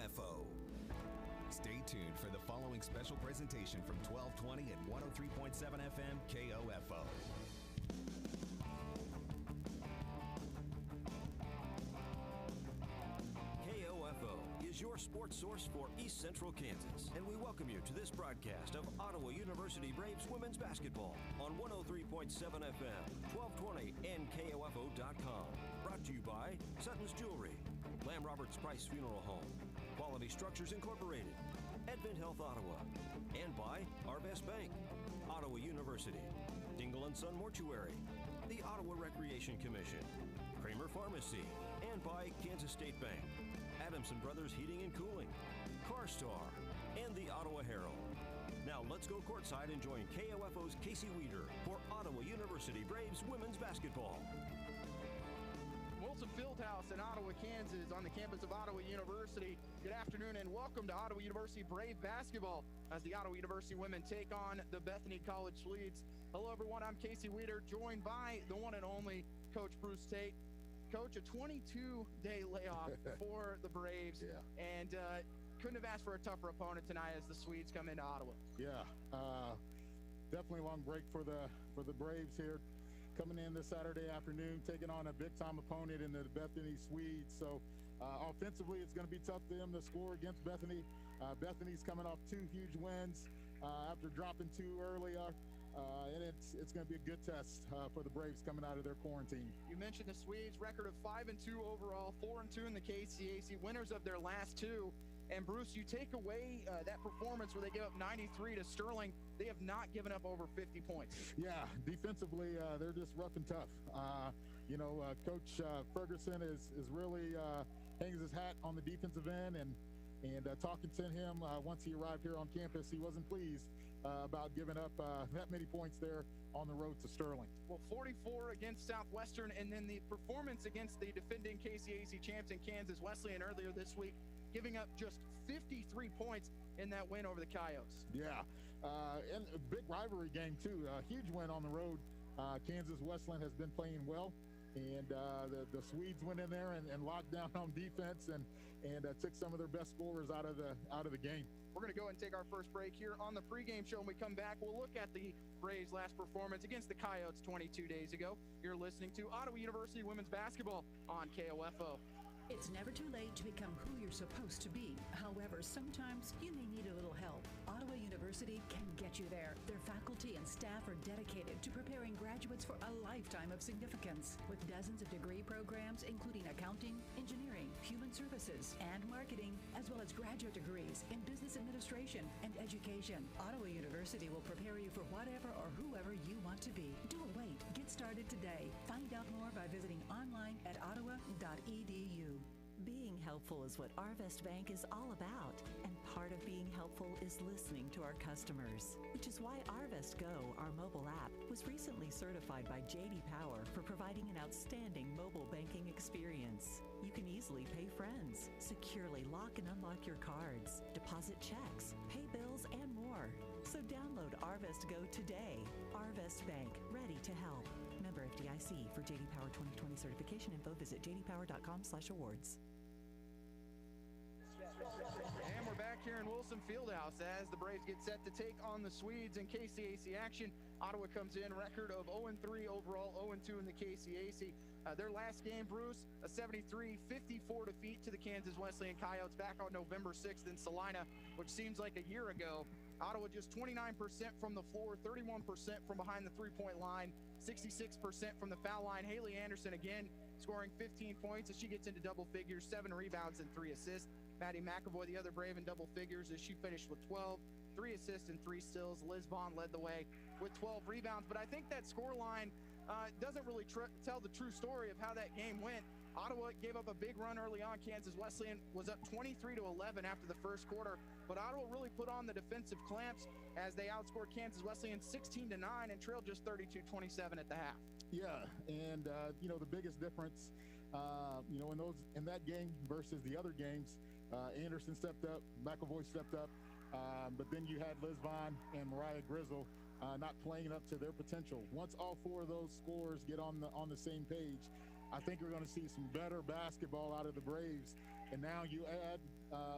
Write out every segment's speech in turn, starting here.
KOFO. Stay tuned for the following special presentation from 1220 and 103.7 FM KOFO. KOFO is your sports source for East Central Kansas, and we welcome you to this broadcast of Ottawa University Braves women's basketball on 103.7 FM, 1220, and KOFO.com. Brought to you by Sutton's Jewelry, Lamb Roberts Price Funeral Home, Quality Structures Incorporated, Advent Health Ottawa, and by Arvest Bank, Ottawa University, Dingle & Son Mortuary, the Ottawa Recreation Commission, Kramer Pharmacy, and by Kansas State Bank, Adamson Brothers Heating and Cooling, CarStar, and the Ottawa Herald. Now let's go courtside and join KOFO's Casey Weeder for Ottawa University Braves women's basketball. Wilson Fieldhouse in Ottawa, Kansas, on the campus of Ottawa University. Good afternoon and welcome to Ottawa University Brave basketball as the Ottawa University women take on the Bethany College Swedes. Hello everyone, I'm Casey Weeder, joined by the one and only Coach Bruce Tate. Coach, a 22-day layoff for the Braves, and couldn't have asked for a tougher opponent tonight as the Swedes come into Ottawa. Yeah, definitely a long break for the Braves here. Coming in this Saturday afternoon, taking on a big-time opponent in the Bethany Swedes. So offensively, it's going to be tough for them to score against Bethany. Bethany's coming off 2 huge wins after dropping 2 earlier. And it's going to be a good test for the Braves coming out of their quarantine. You mentioned the Swedes, record of 5-2 overall, 4-2 in the KCAC, winners of their last 2. And Bruce, you take away that performance where they give up 93 to Sterling. They have not given up over 50 points. Yeah, defensively, they're just rough and tough. Coach Ferguson is really hangs his hat on the defensive end, and talking to him once he arrived here on campus, he wasn't pleased about giving up that many points there on the road to Sterling. Well, 44 against Southwestern, and then the performance against the defending KCAC champs in Kansas Wesleyan earlier this week, giving up just 53 points in that win over the Coyotes. Yeah, and a big rivalry game too. A huge win on the road. Kansas Wesleyan has been playing well, and the Swedes went in there and locked down on defense and took some of their best scorers out of the game. We're going to go ahead and take our first break here on the pregame show. When we come back, we'll look at the Braves' last performance against the Coyotes 22 days ago. You're listening to Ottawa University women's basketball on KOFO. It's never too late to become who you're supposed to be. However, sometimes you may need a little help. Ottawa University can get you there. Their faculty and staff are dedicated to preparing graduates for a lifetime of significance. With dozens of degree programs, including accounting, engineering, human services, and marketing, as well as graduate degrees in business administration and education, Ottawa University will prepare you for whatever or whoever you want to be. Don't wait. Get started today. Find out more by visiting online at ottawa.edu. Being helpful is what Arvest Bank is all about, and part of being helpful is listening to our customers, which is why Arvest Go, our mobile app, was recently certified by J.D. Power for providing an outstanding mobile banking experience. You can easily pay friends, securely lock and unlock your cards, deposit checks, pay bills, and more. So download Arvest Go today. Arvest Bank, ready to help. Member FDIC. For J.D. Power 2020 certification info, visit jdpower.com/awards. And we're back here in Wilson Fieldhouse as the Braves get set to take on the Swedes in KCAC action. Ottawa comes in record of 0-3 overall, 0-2 in the KCAC. Their last game, Bruce, a 73-54 defeat to the Kansas Wesleyan Coyotes back on November 6th in Salina, which seems like a year ago. Ottawa just 29% from the floor, 31% from behind the three-point line, 66% from the foul line. Haley Anderson again scoring 15 points as she gets into double figures, 7 rebounds and 3 assists. Maddie Mcavoy, the other Brave, in double figures as she finished with 12, 3 assists and 3 steals. Liz Vaughn led the way with 12 rebounds. But I think that scoreline doesn't really tell the true story of how that game went. Ottawa gave up a big run early on. Kansas Wesleyan was up 23-11 after the first quarter, but Ottawa really put on the defensive clamps as they outscored Kansas Wesleyan 16-9 and trailed just 32-27 at the half. Yeah, and the biggest difference, in that game versus the other games, Anderson stepped up, McAvoy stepped up, but then you had Liz Vaughn and Mariah Grizzle not playing up to their potential. Once all 4 of those scorers get on the same page, I think we're going to see some better basketball out of the Braves and now you add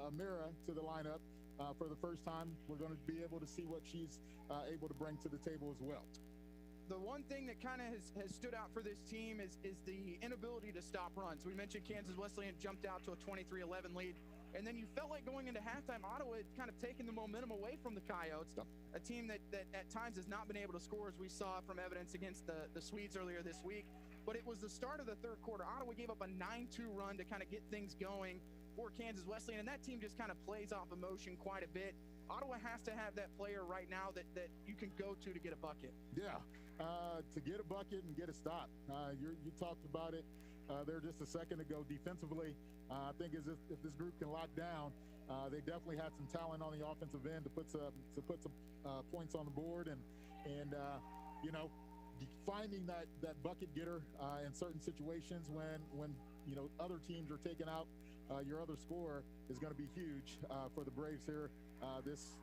Amira to the lineup for the first time. We're going to be able to see what she's able to bring to the table as well. The one thing that kind of has stood out for this team is the inability to stop runs. We mentioned Kansas Wesleyan jumped out to a 23-11 lead, and then you felt like going into halftime, Ottawa had kind of taken the momentum away from the Coyotes, a team that at times has not been able to score, as we saw from evidence against the Swedes earlier this week. But it was the start of the third quarter. Ottawa gave up a 9-2 run to kind of get things going for Kansas Wesleyan, and that team just kind of plays off emotion quite a bit. Ottawa has to have that player right now that you can go to get a bucket. Yeah, to get a bucket and get a stop. You talked about it there just a second ago. Defensively, I think if this group can lock down, they definitely had some talent on the offensive end to put some points on the board, and you know, finding that bucket getter in certain situations when you know other teams are taking out your other scorer is going to be huge for the Braves here. This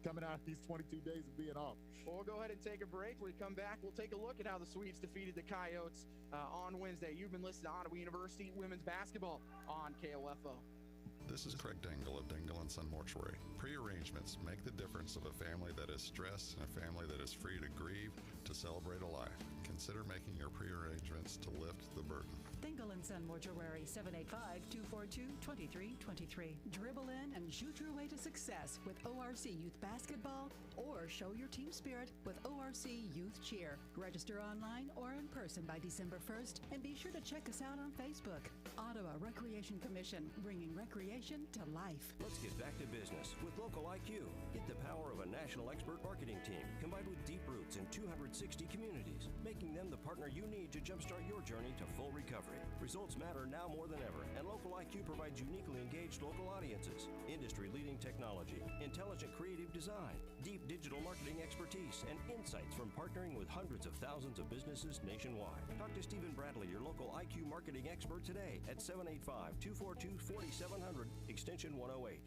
coming out these 22 days of being off. Well, we'll go ahead and take a break. When we come back, we'll take a look at how the Swedes defeated the Coyotes on Wednesday. You've been listening to Ottawa University Women's Basketball on KOFO. This is Craig Dingle of Dingle & Son Mortuary. Pre-arrangements make the difference of a family that is stressed and a family that is free to grieve, to celebrate a life. Consider making your pre-arrangements to lift the burden. Dingle & Son Mortuary, 785-242-2323. Dribble in and shoot your way to success with ORC Youth Basketball, or show your team spirit with ORC Youth Cheer. Register online or in person by December 1st, and be sure to check us out on Facebook. Ottawa Recreation Commission, bringing recreation to life. Let's get back to business with Local IQ. Get the power of a national expert marketing team combined with deep roots in 260 communities, making them the partner you need to jumpstart your journey to full recovery. Results matter now more than ever, and Local IQ provides uniquely engaged local audiences, industry-leading technology, intelligent creative design, deep digital marketing expertise, and insights from partnering with hundreds of thousands of businesses nationwide. Talk to Stephen Bradley, your local IQ marketing expert, today at 785-242-4700, extension 108.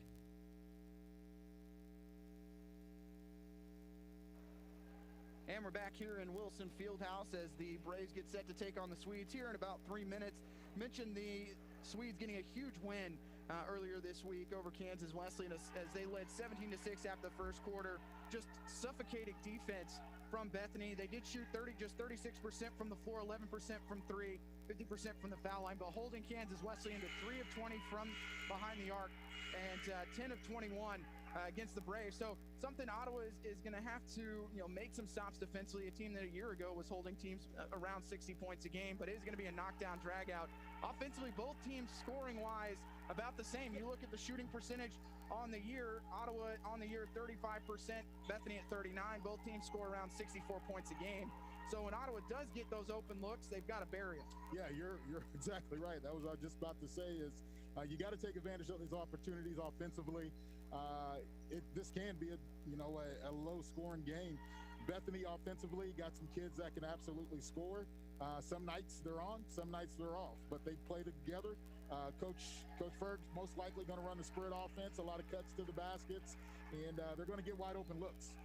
And we're back here in Wilson Fieldhouse as the Braves get set to take on the Swedes here in about 3 minutes. Mentioned the Swedes getting a huge win earlier this week over Kansas Wesleyan as they led 17-6 after the first quarter. Just suffocating defense from Bethany. They did shoot just 36% from the floor, 11% from three, 50% from the foul line, but holding Kansas Wesleyan to 3 of 20 from behind the arc and 10 of 21 against the Braves. So something Ottawa is going to have to make some stops defensively. A team that a year ago was holding teams around 60 points a game, but it is going to be a knockdown drag out. Offensively, both teams scoring wise about the same. You look at the shooting percentage on the year, Ottawa on the year 35%, Bethany at 39. Both teams score around 64 points a game. So when Ottawa does get those open looks, they've got to bury them. Yeah, you're exactly right. That was what I was just about to say is you got to take advantage of these opportunities offensively. This can be a low-scoring game. Bethany offensively got some kids that can absolutely score. Some nights they're on, some nights they're off, but they play together. Coach Ferg's most likely going to run the spread offense, a lot of cuts to the baskets, and they're going to get wide open looks.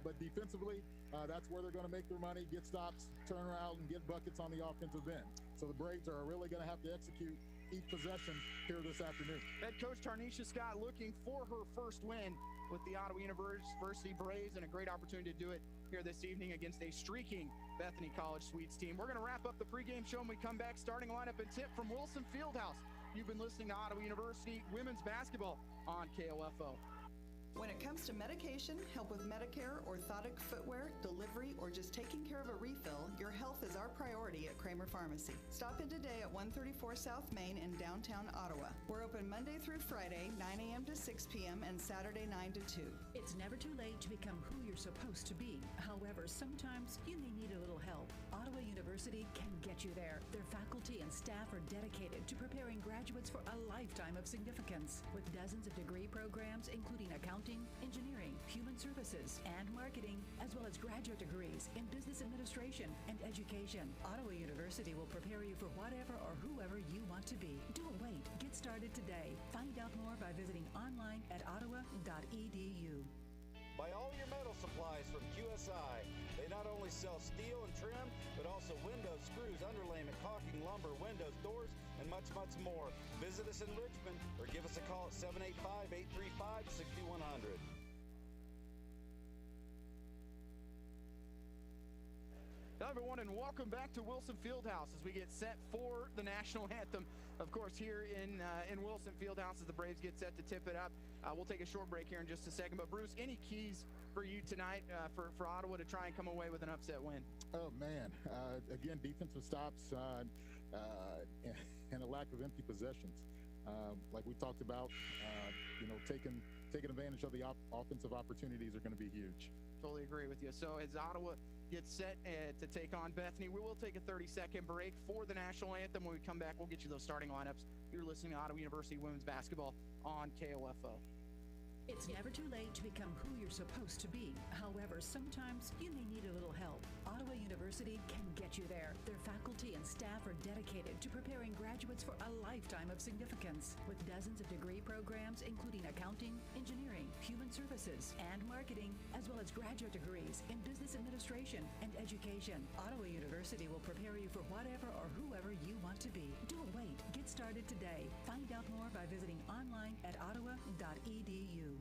But defensively, that's where they're going to make their money, get stops, turn around, and get buckets on the offensive end. So the Braves are really going to have to execute each possession here this afternoon. Head coach Tarnisha Scott looking for her first win with the Ottawa University Braves, and a great opportunity to do it here this evening against a streaking Bethany College Swedes team. We're going to wrap up the pregame show when we come back. Starting lineup and tip from Wilson Fieldhouse. You've been listening to Ottawa University Women's Basketball on KOFO. When it comes to medication, help with Medicare, orthotic footwear, delivery, or just taking care of a refill, your health is our priority at Kramer Pharmacy. Stop in today at 134 South Main in downtown Ottawa. We're open Monday through Friday, 9 a.m. to 6 p.m. and Saturday 9 to 2. It's never too late to become who you're supposed to be. However, sometimes you may need a little help. Ottawa University can get you there. Their faculty and staff are dedicated to preparing graduates for a lifetime of significance. With dozens of degree programs, including accounting, engineering, human services, and marketing, as well as graduate degrees in business administration and education. Ottawa University will prepare you for whatever or whoever you want to be. Don't wait. Get started today. Find out more by visiting online at ottawa.edu. Buy all your metal supplies from QSI. They not only sell steel and trim, but also windows, screws, underlayment, caulking, lumber, windows, doors, and much, much more. Visit us in Richmond or give us a call at 785-835-6100. Hello, everyone, and welcome back to Wilson Fieldhouse as we get set for the national anthem. Of course, here in Wilson Fieldhouse as the Braves get set to tip it up. We'll take a short break here in just a second. But, Bruce, any keys for you tonight for Ottawa to try and come away with an upset win? Oh, man. Again, defensive stops and a lack of empty possessions. Like we talked about, taking advantage of the offensive opportunities are going to be huge. Totally agree with you. So as Ottawa gets set to take on Bethany, we will take a 30-second break for the national anthem. When we come back, we'll get you those starting lineups. You're listening to Ottawa University Women's Basketball on KOFO. It's never too late to become who you're supposed to be. However, sometimes you may need a little help. Ottawa University can get you there. Their faculty and staff are dedicated to preparing graduates for a lifetime of significance. With dozens of degree programs, including accounting, engineering, human services, and marketing, as well as graduate degrees in business administration and education, Ottawa University will prepare you for whatever or whoever you want to be. Don't wait. Get started today. Find out more by visiting online at ottawa.edu.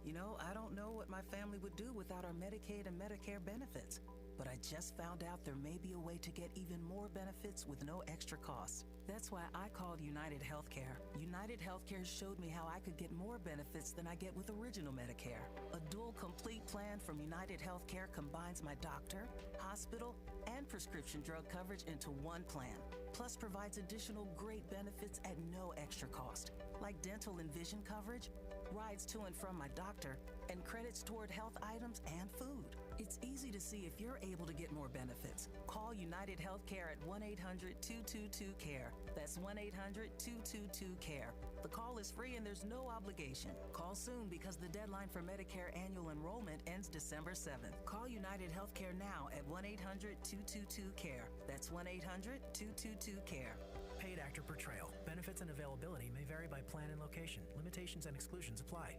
You know, I don't know what my family would do without our Medicaid and Medicare benefits, but I just found out there may be a way to get even more benefits with no extra cost. That's why I called United Healthcare. United Healthcare showed me how I could get more benefits than I get with original Medicare. A dual complete plan from United Healthcare combines my doctor, hospital, and prescription drug coverage into one plan, plus provides additional great benefits at no extra cost, like dental and vision coverage, rides to and from my doctor, and credits toward health items and food. It's easy to see if you're able to get more benefits. Call United Healthcare at 1-800-222-CARE. That's 1-800-222-CARE. The call is free and there's no obligation. Call soon because the deadline for Medicare annual enrollment ends December 7th. Call United Healthcare now at 1-800-222-CARE. That's 1-800-222-CARE. Paid actor portrayal. Benefits and availability may vary by plan and location. Limitations and exclusions apply.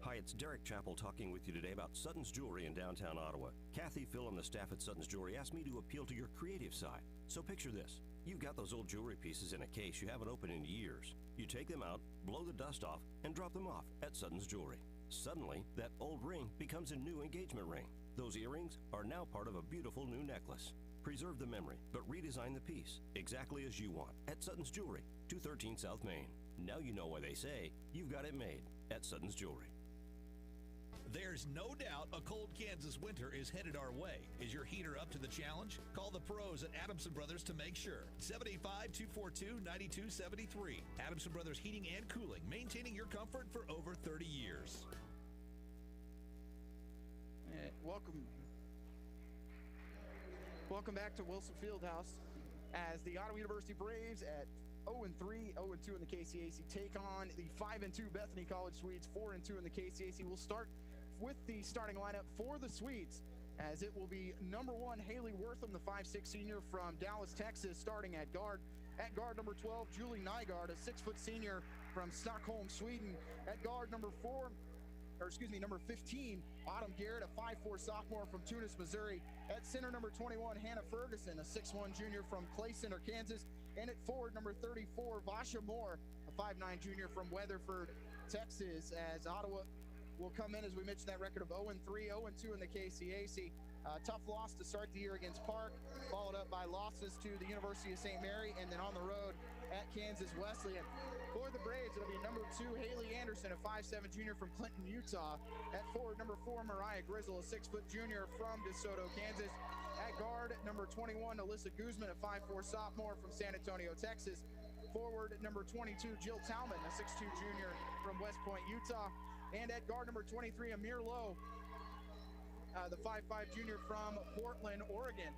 Hi, it's Derek Chappell talking with you today about Sutton's Jewelry in downtown Ottawa. Kathy, Phil, and the staff at Sutton's Jewelry asked me to appeal to your creative side. So picture this. You've got those old jewelry pieces in a case you haven't opened in years. You take them out, blow the dust off, and drop them off at Sutton's Jewelry. Suddenly, that old ring becomes a new engagement ring. Those earrings are now part of a beautiful new necklace. Preserve the memory, but redesign the piece exactly as you want at Sutton's Jewelry, 213 South Main. Now you know why they say you've got it made at Sutton's Jewelry. There's no doubt a cold Kansas winter is headed our way. Is your heater up to the challenge? Call the pros at Adamson Brothers to make sure. 785-242-9273. Adamson Brothers Heating and Cooling, maintaining your comfort for over 30 years. Welcome back to Wilson Fieldhouse as the Ottawa University Braves at 0-3, 0-2 in the KCAC take on the 5-2 Bethany College Swedes, 4-2 in the KCAC. We'll start with the starting lineup for the Swedes, as it will be number 1, Haley Wortham, the 5'6" senior from Dallas, Texas, starting at guard. At guard, number 12, Julie Nygaard, a 6-foot senior from Stockholm, Sweden. At guard, number 15, Autumn Garrett, a 5'4" sophomore from Tunis, Missouri. At center, number 21, Hannah Ferguson, a 6'1" junior from Clay Center, Kansas. And at forward, number 34, Vasha Moore, a 5'9" junior from Weatherford, Texas, as Ottawa will come in, as we mentioned, that record of 0-3, 0-2 in the KCAC. Tough loss to start the year against Park, followed up by losses to the University of St. Mary, and then on the road at Kansas Wesleyan. For the Braves, it'll be number 2, Haley Anderson, a 5'7" junior from Clinton, Utah. At forward, number 4, Mariah Grizzle, a 6-foot junior from DeSoto, Kansas. At guard, number 21, Alyssa Guzman, a 5'4" sophomore from San Antonio, Texas. Forward, number 22, Jill Talman, a 6'2" junior from West Point, Utah. And at guard, number 23, Amir Lowe, the 5'5" junior from Portland, Oregon.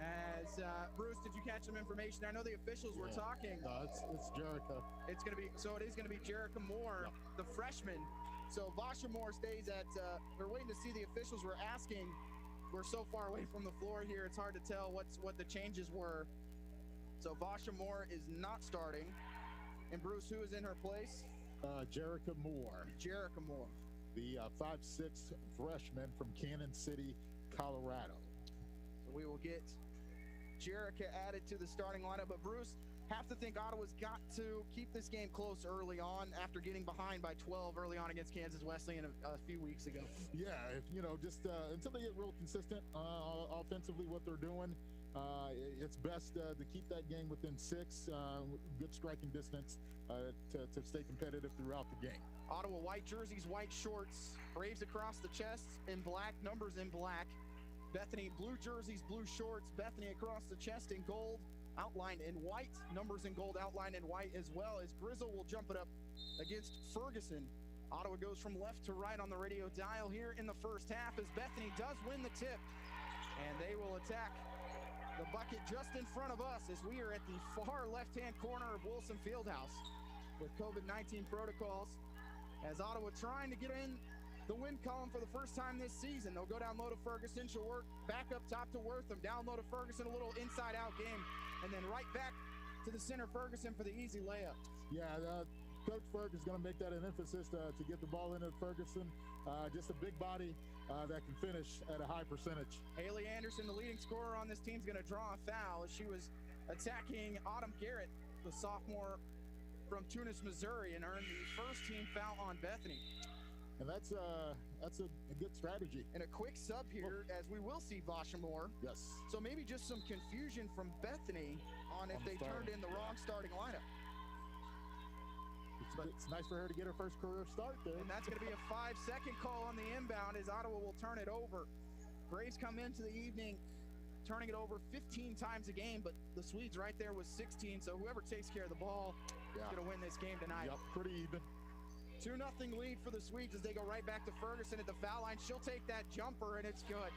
As Bruce, did you catch some information? I know the officials were talking. It's Jerica. It is going to be Jerica Moore, the freshman. So Vasha Moore stays at. We're waiting to see. The officials were asking. We're so far away from the floor here, it's hard to tell what the changes were. So Vasha Moore is not starting. And Bruce, who is in her place? Jerica Moore. Jerica Moore. the 5'6" freshman from Cannon City, Colorado. So we will get Jerica added to the starting lineup, but Bruce, have to think Ottawa's got to keep this game close early on after getting behind by 12 early on against Kansas Wesleyan a few weeks ago. Yeah, just until they get real consistent offensively what they're doing, it's best to keep that game within 6, good striking distance to stay competitive throughout the game. Ottawa white jerseys, white shorts, Braves across the chest in black, numbers in black. Bethany blue jerseys, blue shorts, Bethany across the chest in gold, outlined in white, numbers in gold, outlined in white as well, as Grizzle will jump it up against Ferguson. Ottawa goes from left to right on the radio dial here in the first half as Bethany does win the tip, and they will attack the bucket just in front of us as we are at the far left-hand corner of Wilson Fieldhouse with COVID-19 protocols, as Ottawa trying to get in the win column for the first time this season. They'll go down low to Ferguson. She'll work back up top to Wortham. Down low to Ferguson, a little inside-out game. And then right back to the center, Ferguson, for the easy layup. Yeah, Coach Ferg is going to make that an emphasis to get the ball into Ferguson. Just a big body that can finish at a high percentage. Haley Anderson, the leading scorer on this team, is going to draw a foul as she was attacking Autumn Garrett, the sophomore from Tunis, Missouri, and earned the first team foul on Bethany. And that's a good strategy. And a quick sub here, as we will see Vasha Moore. Yes. So maybe just some confusion from Bethany on if they turned in the wrong starting lineup. It's nice for her to get her first career start there. And that's going to be a 5-second call on the inbound as Ottawa will turn it over. Braves come into the evening turning it over 15 times a game, but the Swedes right there was 16. So whoever takes care of the ball is going to win this game tonight. Yep, pretty even. 2-0 lead for the Swedes as they go right back to Ferguson at the foul line. She'll take that jumper, and it's good.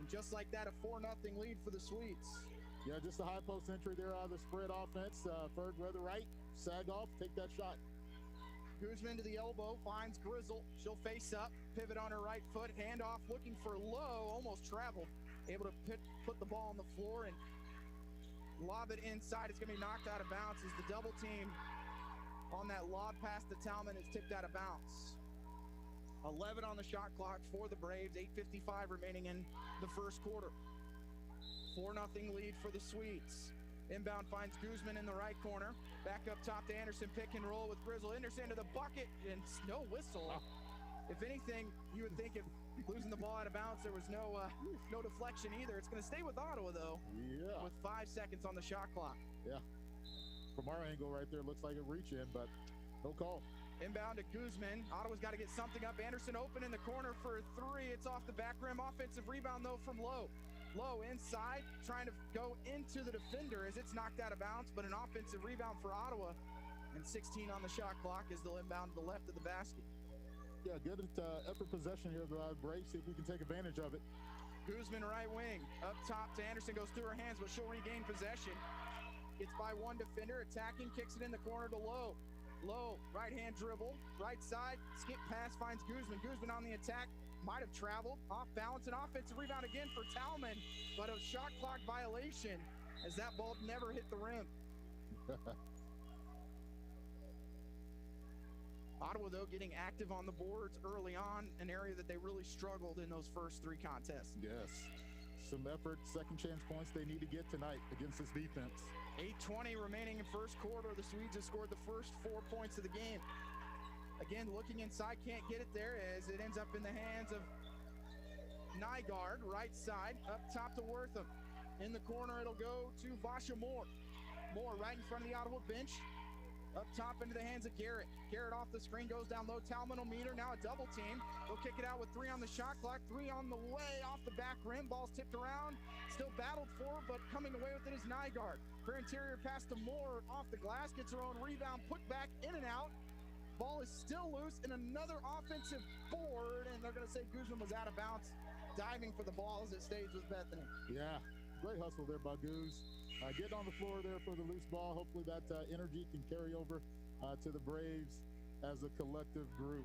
And just like that, a 4-0 lead for the Swedes. Yeah, just a high post entry there out of the spread offense. Ferg weather right, sag off, take that shot. Guzman to the elbow, finds Grizzle. She'll face up, pivot on her right foot, handoff, looking for low, almost traveled. Able to put the ball on the floor and lob it inside. It's going to be knocked out of bounds as the double team on that lob pass to Talman is tipped out of bounds. 11 on the shot clock for the Braves, 8:55 remaining in the first quarter. 4-0 lead for the Swedes. Inbound finds Guzman in the right corner. Back up top to Anderson, pick and roll with Grizzle. Anderson to the bucket, and no whistle. If anything, you would think if losing the ball out of bounds, there was no deflection either. It's going to stay with Ottawa, though, with 5 seconds on the shot clock. Yeah. From our angle right there, looks like a reach in, but no call. Inbound to Guzman. Ottawa's got to get something up. Anderson open in the corner for a three. It's off the back rim. Offensive rebound, though, from Lowe. Lowe inside, trying to go into the defender as it's knocked out of bounds, but an offensive rebound for Ottawa. And 16 on the shot clock as they'll inbound to the left of the basket. Yeah, good effort possession here, the Braves. See if we can take advantage of it. Guzman right wing. Up top to Anderson, goes through her hands, but she'll regain possession. Gets by one defender, attacking, kicks it in the corner to Lowe. Lowe, right-hand dribble, right side, skip pass, finds Guzman. Guzman on the attack, might have traveled, off balance, an offensive rebound again for Talman, but a shot clock violation as that ball never hit the rim. Ottawa, though, getting active on the boards early on, an area that they really struggled in those first three contests. Yes. Some effort, second chance points they need to get tonight against this defense. 8:20 remaining in first quarter. The Swedes have scored the first 4 points of the game. Again, looking inside, can't get it there as it ends up in the hands of Nygaard, right side, up top to Wortham. In the corner, it'll go to Vasha Moore. Moore right in front of the Ottawa bench. Up top into the hands of Garrett. Garrett off the screen, goes down low. Talman will meet her. Now a double team. They'll kick it out with 3 on the shot clock. 3 on the way off the back rim. Ball's tipped around. Still battled for, but coming away with it is Nygaard. Her interior pass to Moore off the glass. Gets her own rebound. Put back in and out. Ball is still loose, and another offensive board. And they're going to say Guzman was out of bounds, diving for the ball as it stays with Bethany. Yeah, great hustle there by Guz. Getting on the floor there for the loose ball. Hopefully that energy can carry over to the Braves as a collective group.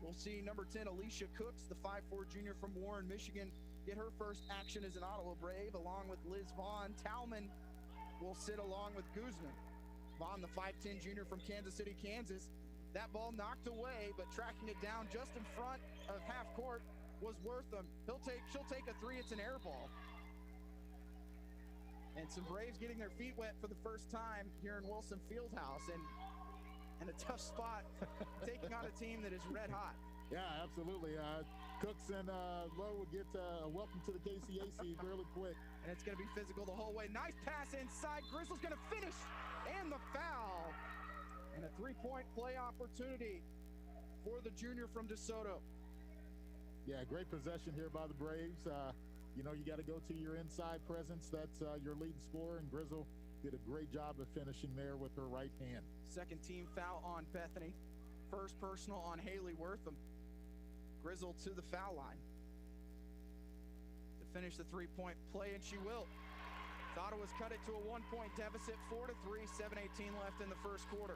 We'll see number 10, Alicia Cooks, the 5'4" junior from Warren, Michigan, get her first action as an Ottawa Brave, along with Liz Vaughn. Talman will sit along with Guzman. Vaughn, the 5'10" junior from Kansas City, Kansas. That ball knocked away, but tracking it down just in front of half court was Wortham. She'll take a three. It's an air ball. And some Braves getting their feet wet for the first time here in Wilson Fieldhouse, and a tough spot taking on a team that is red hot. Yeah, absolutely. Cooks and Lowe will get a welcome to the KCAC really quick. And it's going to be physical the whole way. Nice pass inside. Grizzle's going to finish. And the foul. And a three-point play opportunity for the junior from DeSoto. Yeah, great possession here by the Braves. You know, you got to go to your inside presence. That's your leading scorer, and Grizzle did a great job of finishing there with her right hand. Second team foul on Bethany. First personal on Haley Wortham. Grizzle to the foul line to finish the three-point play, and she will. Ottawa's cut it to a one-point deficit, 4-3, 7:18 left in the first quarter.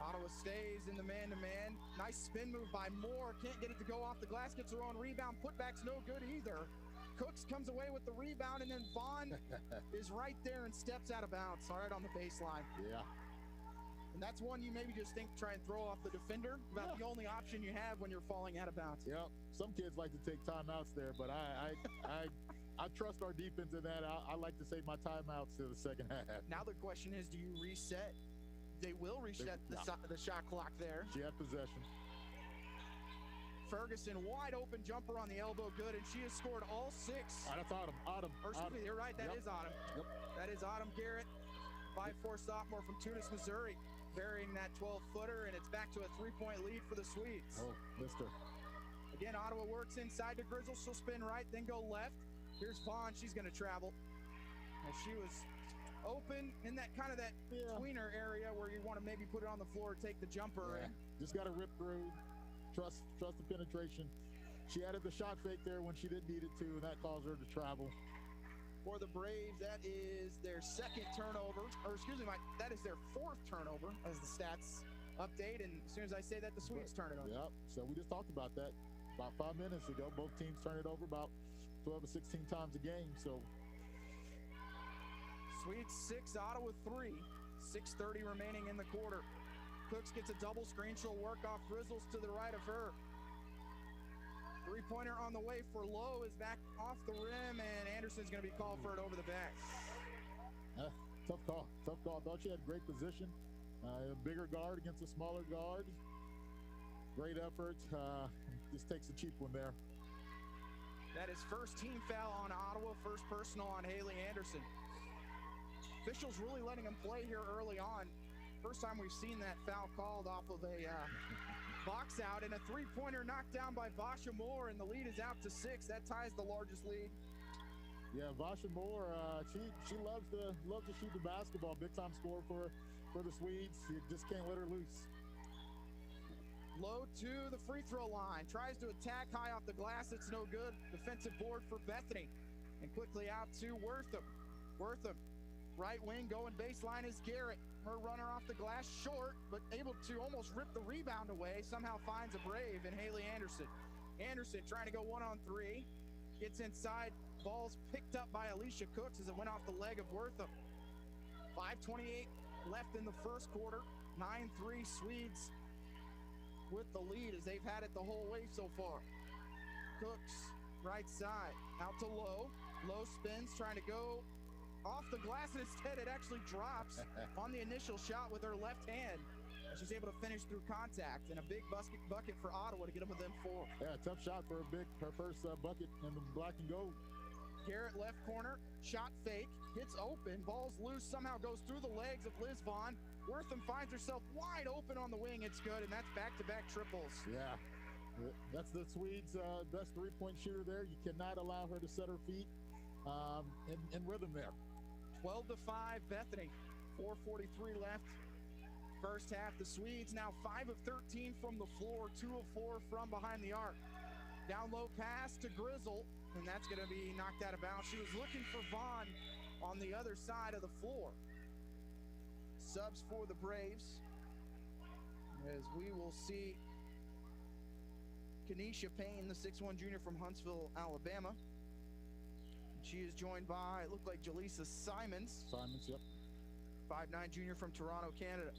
Ottawa stays in the man-to-man. Nice spin move by Moore. Can't get it to go off the glass. Gets her own rebound. Putback's no good either. Cooks comes away with the rebound, and then Vaughn is right there and steps out of bounds. All right, on the baseline. Yeah. And that's one you maybe just think try and throw off the defender. About the only option you have when you're falling out of bounds. Yeah. Some kids like to take timeouts there, but I trust our defense in that. I like to save my timeouts to the second half. Now the question is, do you reset? They will reset the shot clock there. She had possession. Ferguson, wide open jumper on the elbow, good, and she has scored all six. That's Autumn. Or excuse me, you're right, that is Autumn. Yep. That is Autumn Garrett, 5'4" sophomore from Tunis, Missouri, burying that 12-footer, and it's back to a three-point lead for the Swedes. Oh, missed her. Again, Ottawa works inside to Grizzle. She'll spin right, then go left. Here's Vaughn. She's going to travel. And she was open in that kind of tweener area where you want to maybe put it on the floor, take the jumper. Yeah. Just got to rip through. Trust the penetration. She added the shot fake there when she didn't need it to, and that caused her to travel. For the Braves, that is their second turnover, or excuse me, that is their fourth turnover as the stats update. And as soon as I say that, the Swedes turn it over. Yep. So we just talked about that about 5 minutes ago. Both teams turn it over about 12 to 16 times a game. So Swedes 6, Ottawa 3. 6:30 remaining in the quarter. Cooks gets a double screen. She'll work off Grizzles to the right of her. Three-pointer on the way for Lowe is back off the rim, and Anderson's going to be called for it over the back. Tough call. Thought she had great position. A bigger guard against a smaller guard. Great effort. Just takes a cheap one there. That is first team foul on Ottawa, first personal on Haley Anderson. Officials really letting him play here early on. First time we've seen that foul called off of a box out, and a three-pointer knocked down by Vasha Moore, and the lead is out to 6. That ties the largest lead. Yeah, Vasha Moore, she loves to shoot the basketball. Big time scorer for the Swedes. You just can't let her loose. Low to the free throw line, tries to attack high off the glass. It's no good. Defensive board for Bethany, and quickly out to Wortham. Right wing going baseline is Garrett. Her runner off the glass short, but able to almost rip the rebound away. Somehow finds a Brave in Haley Anderson. Anderson trying to go 1-on-3. Gets inside. Ball's picked up by Alicia Cooks as it went off the leg of Wortham. 5:28 left in the first quarter. 9-3 Swedes with the lead as they've had it the whole way so far. Cooks right side out to Lowe. Lowe spins trying to go off the glass, and instead it actually drops on the initial shot with her left hand. She's able to finish through contact, and a big bucket for Ottawa to get them within 4. Yeah, tough shot for her first bucket in the black and gold. Garrett left corner, shot fake, hits open, ball's loose, somehow goes through the legs of Liz Vaughn. Wortham finds herself wide open on the wing. It's good, and that's back-to-back triples. Yeah, that's the Swedes' best three-point shooter there. You cannot allow her to set her feet in rhythm there. 12-5 Bethany. 4:43 left. First half, the Swedes now 5 of 13 from the floor, 2 of 4 from behind the arc. Down low pass to Grizzle, and that's going to be knocked out of bounds. She was looking for Vaughn on the other side of the floor. Subs for the Braves, as we will see Kenesha Payne, the 6'1 junior from Huntsville, Alabama. She is joined by, it looked like Jaleesa Simons. Yep. 5'9" junior from Toronto, Canada.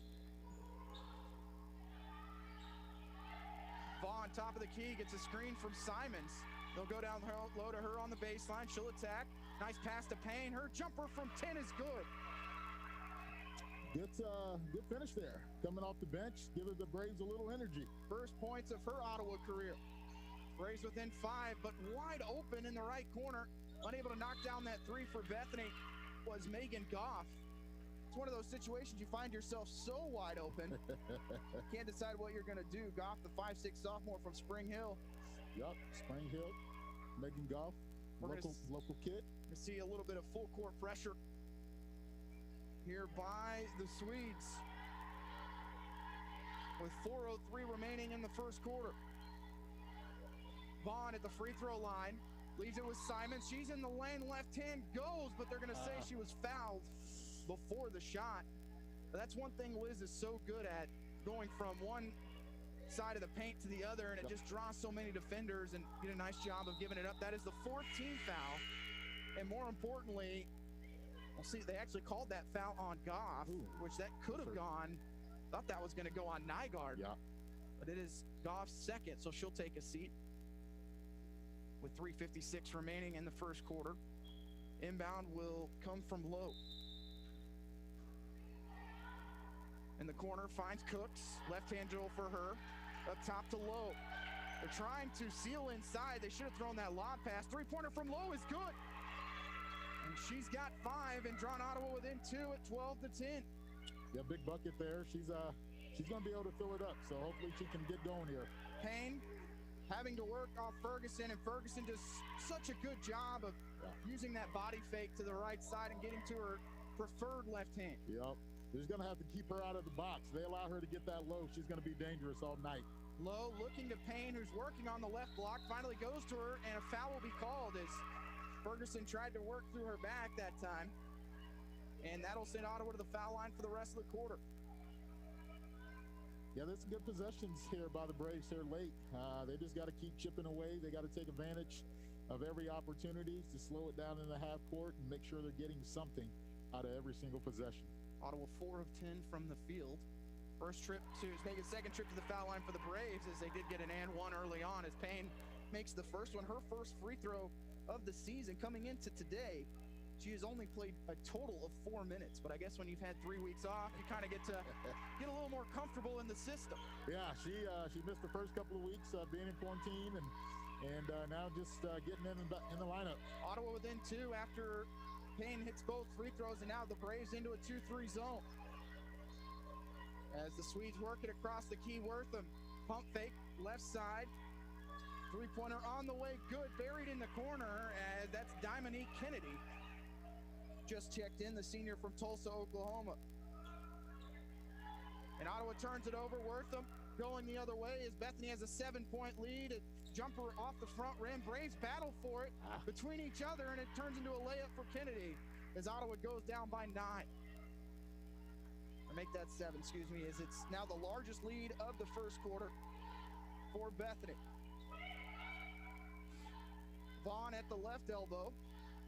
Vaughn, top of the key, gets a screen from Simons. They'll go down low to her on the baseline. She'll attack. Nice pass to Payne. Her jumper from 10 is good. Good finish there. Coming off the bench, giving the Braves a little energy. First points of her Ottawa career. Braves within 5, but wide open in the right corner. Unable to knock down that three for Bethany was Megan Goff. It's one of those situations you find yourself so wide open. Can't decide what you're going to do. Goff, the 5'6" sophomore from Spring Hill. Yup, Spring Hill. Megan Goff, local kid. We see a little bit of full court pressure here by the Swedes with 4:03 remaining in the first quarter. Vaughn at the free throw line, leaves it with Simon. She's in the lane, left hand goes, but they're going to say she was fouled before the shot. But that's one thing Liz is so good at, going from one side of the paint to the other, and it just draws so many defenders, and did a nice job of giving it up. That is the 14th foul, and more importantly, we'll see, they actually called that foul on Goff, which that could have gone. Thought that was going to go on Nygaard, but it is Goff's second, so she'll take a seat with 3:56 remaining in the first quarter. Inbound will come from Lowe. In the corner, finds Cooks. Left-hand dribble for her. Up top to Lowe. They're trying to seal inside. They should have thrown that lob pass. Three-pointer from Lowe is good. And she's got 5 and drawn Ottawa within 2 at 12-10. Yeah, big bucket there. She's going to be able to fill it up, so hopefully she can get going here. Payne having to work off Ferguson, and Ferguson does such a good job of using that body fake to the right side and getting to her preferred left hand. Yep. They're just going to have to keep her out of the box. They allow her to get that low. She's going to be dangerous all night. Lowe looking to Payne, who's working on the left block, finally goes to her, and a foul will be called as Ferguson tried to work through her back that time. And that'll send Ottawa to the foul line for the rest of the quarter. Yeah, there's some good possessions here by the Braves here late. They just got to keep chipping away. They got to take advantage of every opportunity to slow it down in the half court and make sure they're getting something out of every single possession. Ottawa 4 of 10 from the field. First trip to make a second trip to the foul line for the Braves, as they did get an and one early on, as Payne makes the first one, her first free throw of the season. Coming into today, she has only played a total of 4 minutes, but I guess when you've had 3 weeks off, you kind of get to get a little more comfortable in the system. Yeah, she missed the first couple of weeks being in quarantine, and now just getting in the lineup. Ottawa within 2 after Payne hits both free throws, and now the Braves into a 2-3 zone. As the Swedes work it across the key, Wortham pump fake left side. Three-pointer on the way, good, buried in the corner, as that's Dominique Kennedy. Just checked in, the senior from Tulsa, Oklahoma. And Ottawa turns it over. Wortham going the other way as Bethany has a 7-point lead. A jumper off the front rim. Braves battle for it between each other, and it turns into a layup for Kennedy as Ottawa goes down by 9. Or make that 7, excuse me, as it's now the largest lead of the first quarter for Bethany. Vaughn at the left elbow.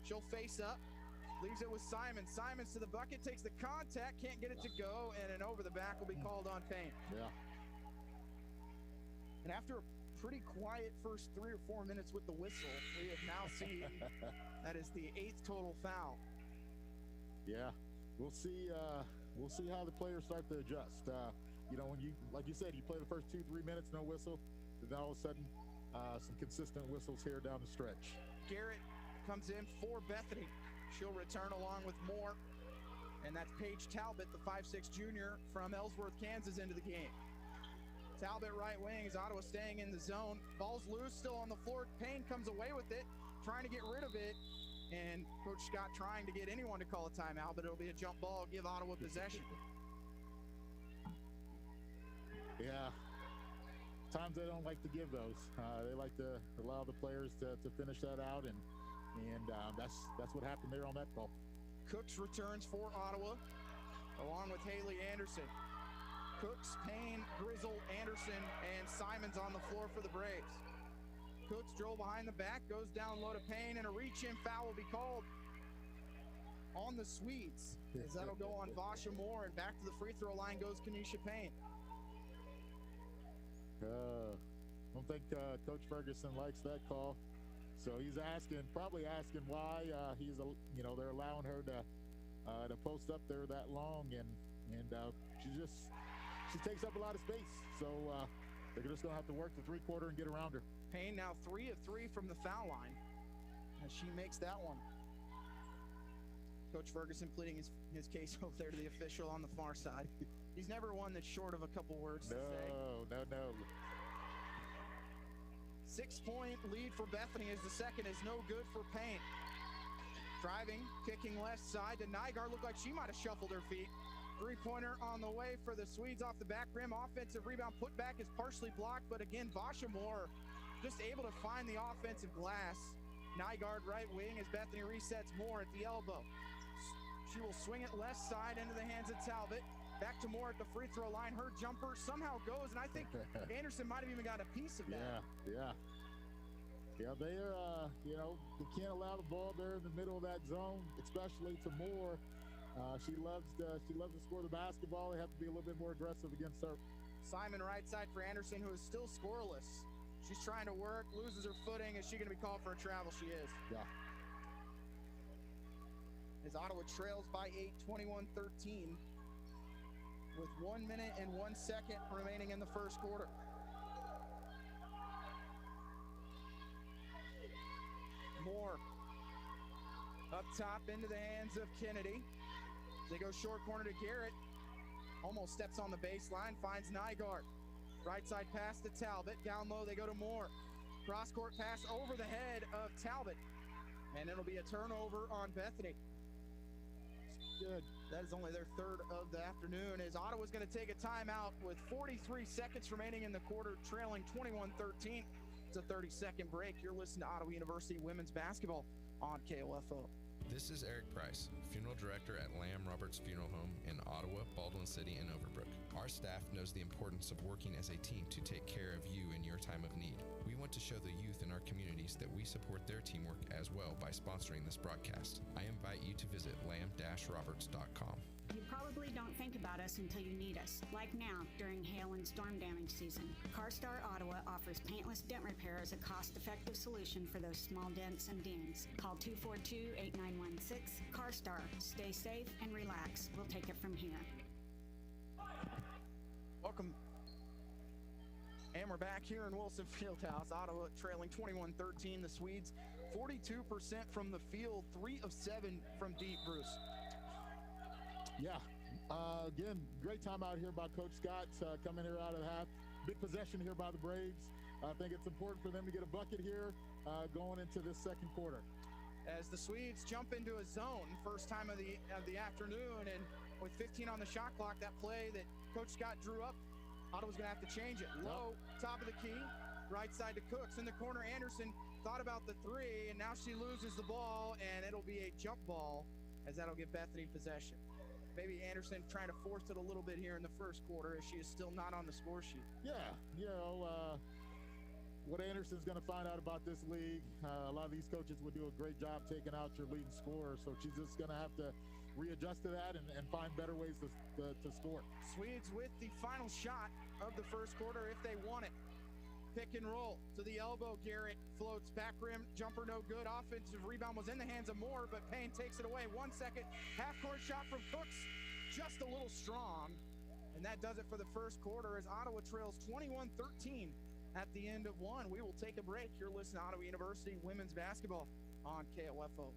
She'll face up. Leaves it with Simon. Simons to the bucket, takes the contact, can't get it to go, and an over the back will be called on Payne. Yeah. And after a pretty quiet first 3 or 4 minutes with the whistle, we have now seen that is the 8th total foul. Yeah, we'll see how the players start to adjust. You know, when you, like you said, you play the first 2-3 minutes, no whistle, then all of a sudden, some consistent whistles here down the stretch. Garrett comes in for Bethany. She'll return along with more, and that's Paige Talbot, the 5'6" junior from Ellsworth, Kansas, into the game. Talbot right wing as Ottawa staying in the zone. Ball's loose, still on the floor. Payne comes away with it, trying to get rid of it, and Coach Scott trying to get anyone to call a timeout, but it'll be a jump ball, give Ottawa possession. Yeah, times they don't like to give those. They like to allow the players to finish that out, and that's what happened there on that call. Cooks returns for Ottawa, along with Haley Anderson. Cooks, Payne, Grizzle, Anderson, and Simons on the floor for the Braves. Cooks drove behind the back, goes down low to Payne, and a reach-in foul will be called. on the Swedes, as that'll go on Vasha Moore, and back to the free throw line goes Kanisha Payne. I don't think Coach Ferguson likes that call. So he's probably asking why they're allowing her to post up there that long, and she takes up a lot of space. So they're just going to have to work the three-quarter and get around her. Payne now 3 of 3 from the foul line as she makes that one. Coach Ferguson pleading his case over there to the official on the far side. He's never one that's short of a couple words to say. No. 6-point lead for Bethany as the second is no good for Payne. Driving, kicking left side to Nygaard. Looked like she might have shuffled her feet. Three-pointer on the way for the Swedes off the back rim. Offensive rebound put back is partially blocked, but again, Vasha Moore just able to find the offensive glass. Nygaard right wing as Bethany resets Moore at the elbow. She will swing it left side into the hands of Talbot. Back to Moore at the free throw line. Her jumper somehow goes, and I think Anderson might have even got a piece of that. Yeah, they are, they can't allow the ball there in the middle of that zone, especially to Moore. She loves to score the basketball. They have to be a little bit more aggressive against her. Simon right side for Anderson, who is still scoreless. She's trying to work, loses her footing. Is she going to be called for a travel? She is. Yeah. As Ottawa trails by 8, 21-13, with 1 minute and 1 second remaining in the first quarter. Moore up top into the hands of Kennedy. They go short corner to Garrett. Almost steps on the baseline, finds Nygaard. Right side pass to Talbot. Down low, they go to Moore. Cross-court pass over the head of Talbot. And it'll be a turnover on Bethany. Good. That is only their third of the afternoon, as Ottawa's going to take a timeout with 43 seconds remaining in the quarter, trailing 21-13. It's a 30-second break. You're listening to Ottawa University women's basketball on KOFO. This is Eric Price, Funeral Director at Lamb Roberts Funeral Home in Ottawa, Baldwin City, and Overbrook. Our staff knows the importance of working as a team to take care of you in your time of need. We want to show the youth in our communities that we support their teamwork as well by sponsoring this broadcast. I invite you to visit lamb-roberts.com. You probably don't think about us until you need us, like now during hail and storm damage season. CarStar Ottawa offers paintless dent repair as a cost-effective solution for those small dents and dings. Call 242-8916. CarStar. Stay safe and relax. We'll take it from here. Welcome. And we're back here in Wilson Fieldhouse. Ottawa trailing 21-13. The Swedes 42% from the field, 3 of 7 from deep, Bruce. Yeah, again, great time out here by Coach Scott, coming here out of the half. Big possession here by the Braves. I think it's important for them to get a bucket here going into this second quarter. As the Swedes jump into a zone, first time of the afternoon, and with 15 on the shot clock, that play that Coach Scott drew up, Ottawa's going to have to change it. Low, top of the key, right side to Cooks. In the corner, Anderson thought about the three, and now she loses the ball, and it'll be a jump ball, as that'll give Bethany possession. Maybe Anderson trying to force it a little bit here in the first quarter, as she is still not on the score sheet. Yeah, what Anderson's going to find out about this league, a lot of these coaches would do a great job taking out your leading scorer, so she's just going to have to readjust to that and find better ways to score. Swedes with the final shot of the first quarter if they want it. Pick and roll to the elbow. Garrett floats back rim jumper, no good. Offensive rebound was in the hands of Moore, but Payne takes it away. 1 second, half-court shot from Cooks, just a little strong. And that does it for the first quarter as Ottawa trails 21-13 at the end of one. We will take a break. You're listening to Ottawa University women's basketball on KOFO.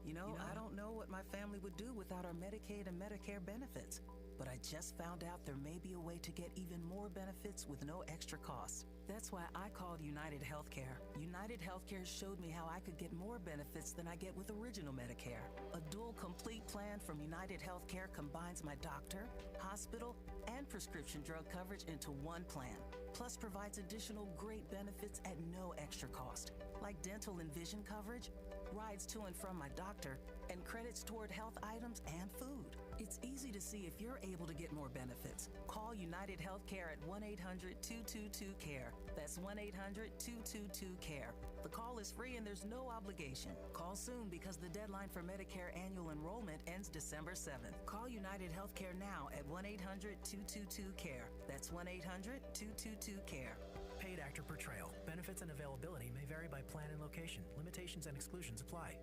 I don't know what my family would do without our Medicaid and Medicare benefits, but I just found out there may be a way to get even more benefits with no extra cost. That's why I called United Healthcare. United Healthcare showed me how I could get more benefits than I get with original Medicare. A dual complete plan from United Healthcare combines my doctor, hospital, and prescription drug coverage into one plan, plus provides additional great benefits at no extra cost, like dental and vision coverage, rides to and from my doctor, and credits toward health items and food. It's easy to see if you're able to get more benefits. Call United Healthcare at 1-800-222-CARE. That's 1-800-222-CARE. The call is free and there's no obligation. Call soon because the deadline for Medicare annual enrollment ends December 7th. Call United Healthcare now at 1-800-222-CARE. That's 1-800-222-CARE. Paid actor portrayal. Benefits and availability may vary by plan and location. Limitations and exclusions apply.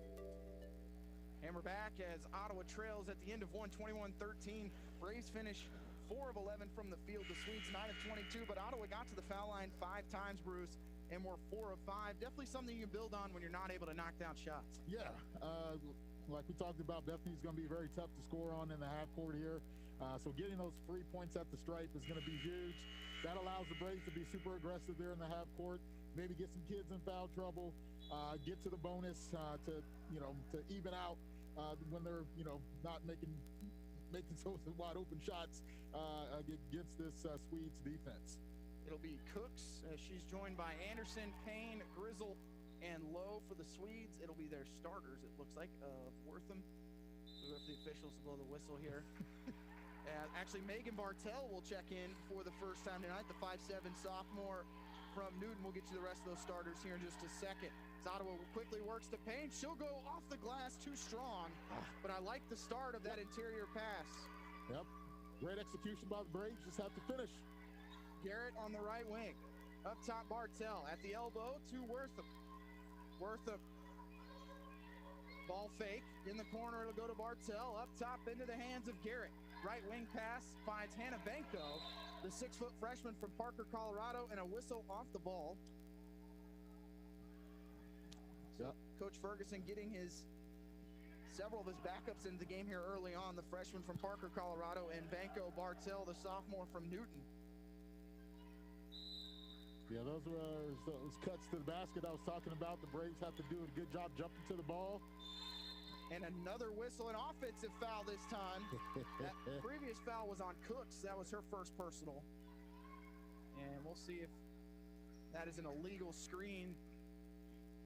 And we're back as Ottawa trails at the end of one, 21-13. Braves finish 4 of 11 from the field. The Swedes 9 of 22, but Ottawa got to the foul line 5 times, Bruce, and we're 4 of 5. Definitely something you can build on when you're not able to knock down shots. Yeah, like we talked about, Bethany's going to be very tough to score on in the half court here. So getting those 3 points at the stripe is going to be huge. That allows the Braves to be super aggressive there in the half court. Maybe get some kids in foul trouble. Get to the bonus to even out when they're not making so wide open shots against this Swedes defense. It'll be Cooks. She's joined by Anderson, Payne, Grizzle, and Lowe for the Swedes. It'll be their starters, it looks like, Wortham. We'll go for the officials to blow the whistle here. Actually, Megan Bartell will check in for the first time tonight, the 5'7" sophomore from Newton. We'll get you the rest of those starters here in just a second. As Ottawa quickly works to Payne. She'll go off the glass too strong, but I like the start of that interior pass. Yep. Great execution by the Braves. Just have to finish. Garrett on the right wing. Up top, Bartell at the elbow to Wortham. Wortham. Ball fake. In the corner, it'll go to Bartell. Up top into the hands of Garrett. Right wing pass finds Hannah Benko, the 6-foot freshman from Parker, Colorado, and a whistle off the ball. Yep. Coach Ferguson getting several of his backups into the game here early on. The freshman from Parker, Colorado, and Benko Bartell, the sophomore from Newton. Yeah, those were those cuts to the basket I was talking about. The Braves have to do a good job jumping to the ball. And another whistle, an offensive foul this time. That previous foul was on Cooks. That was her first personal. And we'll see if that is an illegal screen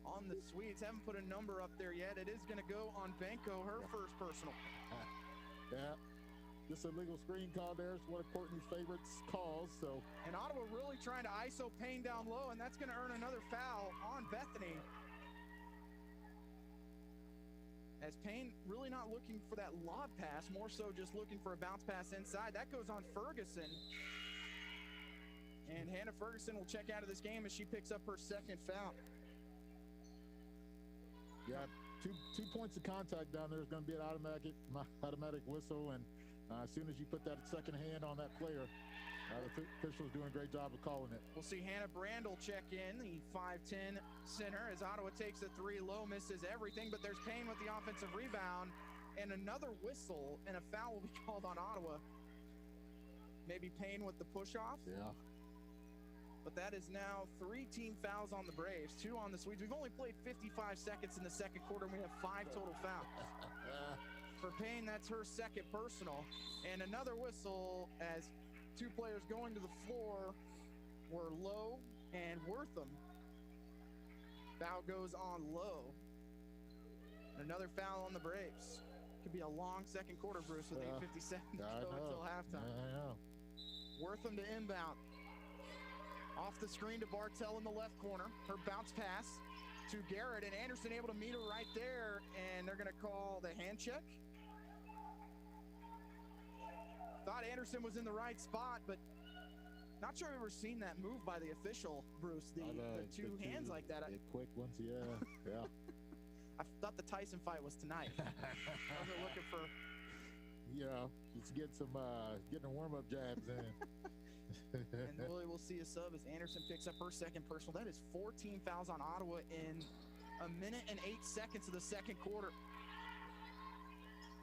on the Swedes. Haven't put a number up there yet. It is going to go on Benko, her first personal. Yeah, this illegal screen call there is one of Courtney's favorites calls. So, and Ottawa really trying to ISO Payne down low, and that's going to earn another foul on Bethany. As Payne really not looking for that lob pass, more so just looking for a bounce pass inside. That goes on Ferguson. And Hannah Ferguson will check out of this game as she picks up her second foul. Yeah, two points of contact down there is going to be an automatic whistle. And as soon as you put that second hand on that player, the official's doing a great job of calling it. We'll see Hannah Brandel check in, the 5'10" center, as Ottawa takes the three. Low misses everything, but there's Payne with the offensive rebound. And another whistle, and a foul will be called on Ottawa. Maybe Payne with the push-off. Yeah. But that is now 3 team fouls on the Braves, 2 on the Swedes. We've only played 55 seconds in the second quarter, and we have 5 total fouls. For Payne, that's her second personal. And another whistle as 2 players going to the floor were Lowe and Wortham. Foul goes on Lowe. Another foul on the Braves. Could be a long second quarter, Bruce, with 8:57 to go until halftime. I know. Wortham to inbound. Off the screen to Bartell in the left corner. Her bounce pass to Garrett, and Anderson able to meet her right there, and they're going to call the hand check. Thought Anderson was in the right spot, but not sure I've ever seen that move by the official, Bruce. The two hands like that. The quick ones, yeah. I thought the Tyson fight was tonight. I wasn't looking for... just getting a warm-up jabs in. And we'll see a sub as Anderson picks up her second personal. That is 14 fouls on Ottawa in 1 minute and 8 seconds of the second quarter.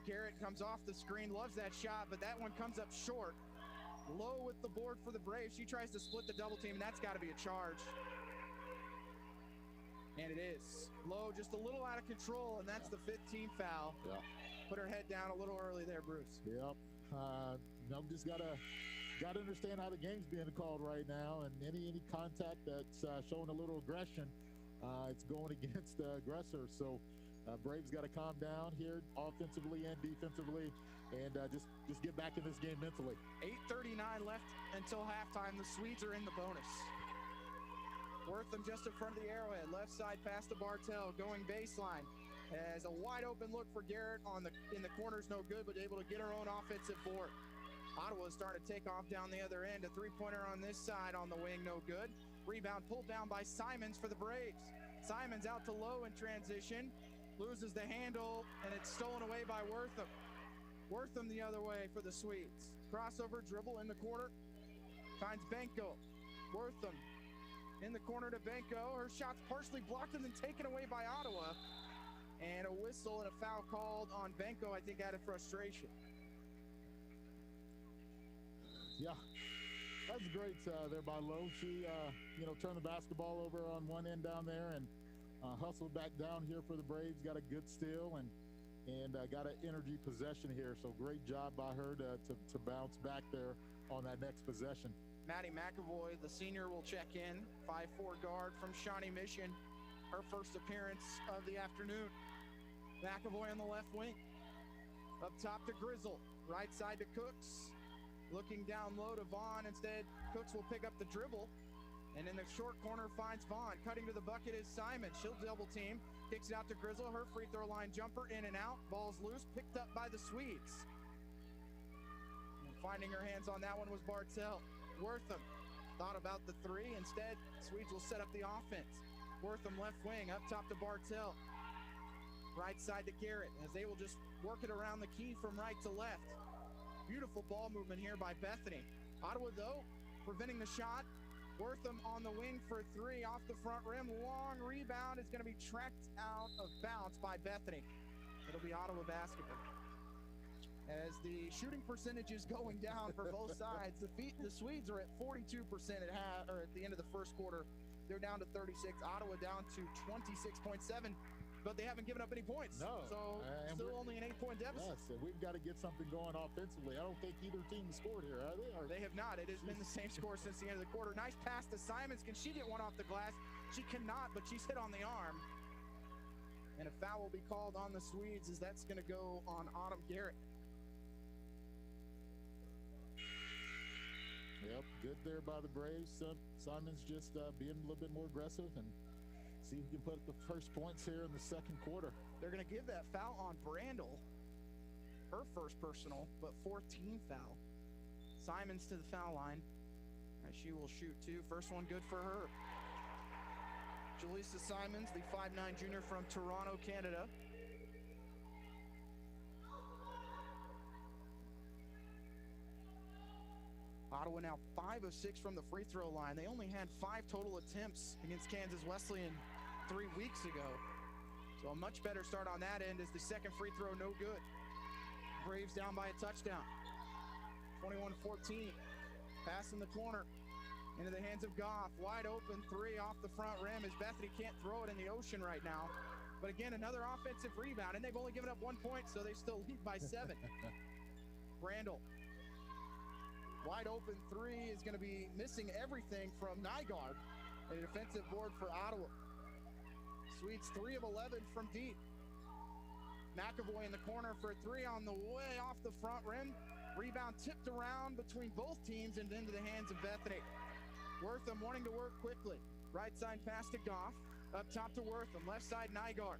Garrett comes off the screen, loves that shot, but that one comes up short. Low with the board for the Braves. She tries to split the double team, and that's got to be a charge. And it is. Low just a little out of control, and that's the 15th team foul. Yeah. Put her head down a little early there, Bruce. Yep. Just gotta understand how the game's being called right now, and any contact that's showing a little aggression, it's going against the aggressor. So Braves got to calm down here offensively and defensively. and just get back in this game mentally. 8:39 left until halftime. The Swedes are in the bonus. Wortham just in front of the arrowhead. Left side pass to Bartel, going baseline. Has a wide open look for Garrett in the corners, no good, but able to get her own offensive board. Ottawa's starting to take off down the other end. A three-pointer on this side on the wing, no good. Rebound pulled down by Simons for the Braves. Simons out to low in transition, loses the handle, and it's stolen away by Wortham. Wortham the other way for the Swedes. Crossover dribble in the corner, finds Benko. Wortham in the corner to Benko. Her shot's partially blocked and then taken away by Ottawa. And a whistle and a foul called on Benko, I think, out of frustration. Yeah, that's great there by Lowe. She, turned the basketball over on one end down there and hustled back down here for the Braves. Got a good steal and got an energy possession here. So great job by her to bounce back there on that next possession. Maddie Mcavoy, the senior, will check in. 5'4" guard from Shawnee Mission. Her first appearance of the afternoon. McAvoy on the left wing. Up top to Grizzle. Right side to Cooks. Looking down low to Vaughn. Instead, Cooks will pick up the dribble. And in the short corner finds Vaughn. Cutting to the bucket is Simon. She'll double team. Kicks it out to Grizzle. Her free throw line jumper in and out. Ball's loose. Picked up by the Swedes. And finding her hands on that one was Bartel. Wortham thought about the three. Instead, Swedes will set up the offense. Wortham left wing, up top to Bartel. Right side to Garrett, as they will just work it around the key from right to left. Beautiful ball movement here by Bethany. Ottawa, though, preventing the shot. Wortham on the wing for three, off the front rim. Long rebound is going to be tracked out of bounds by Bethany. It'll be Ottawa basketball. As the shooting percentage is going down for both sides, the Swedes are at 42% at the end of the first quarter. They're down to 36. Ottawa down to 26.7, but they haven't given up any points. No. So still only an 8-point deficit. Yes, and we've got to get something going offensively. I don't think either team has scored here, are they? They have not. It has been the same score since the end of the quarter. Nice pass to Simons. Can she get one off the glass? She cannot, but she's hit on the arm. And a foul will be called on the Swedes, as that's going to go on Autumn Garrett. Yep, good there by the Braves. Simon's just being a little bit more aggressive and see who can put up the first points here in the second quarter. They're going to give that foul on Brandel, her first personal, but 14 foul. Simons to the foul line. She will shoot two. First one good for her. Jaleesa Simons, the 5'9" junior from Toronto, Canada. Ottawa now 5 of 6 from the free throw line. They only had 5 total attempts against Kansas Wesleyan 3 weeks ago. So a much better start on that end as the second free throw no good. Braves down by a touchdown. 21-14. Pass in the corner. Into the hands of Goff. Wide open three off the front rim as Bethany can't throw it in the ocean right now. But again, another offensive rebound, and they've only given up 1 point, so they still lead by 7. Brandel. Wide open three is going to be missing everything from Nygaard. A defensive board for Ottawa. Swedes 3 of 11 from deep. McAvoy in the corner for a three on the way off the front rim. Rebound tipped around between both teams and into the hands of Bethany. Wortham wanting to work quickly. Right side pass to Goff. Up top to Wortham. Left side Nygaard.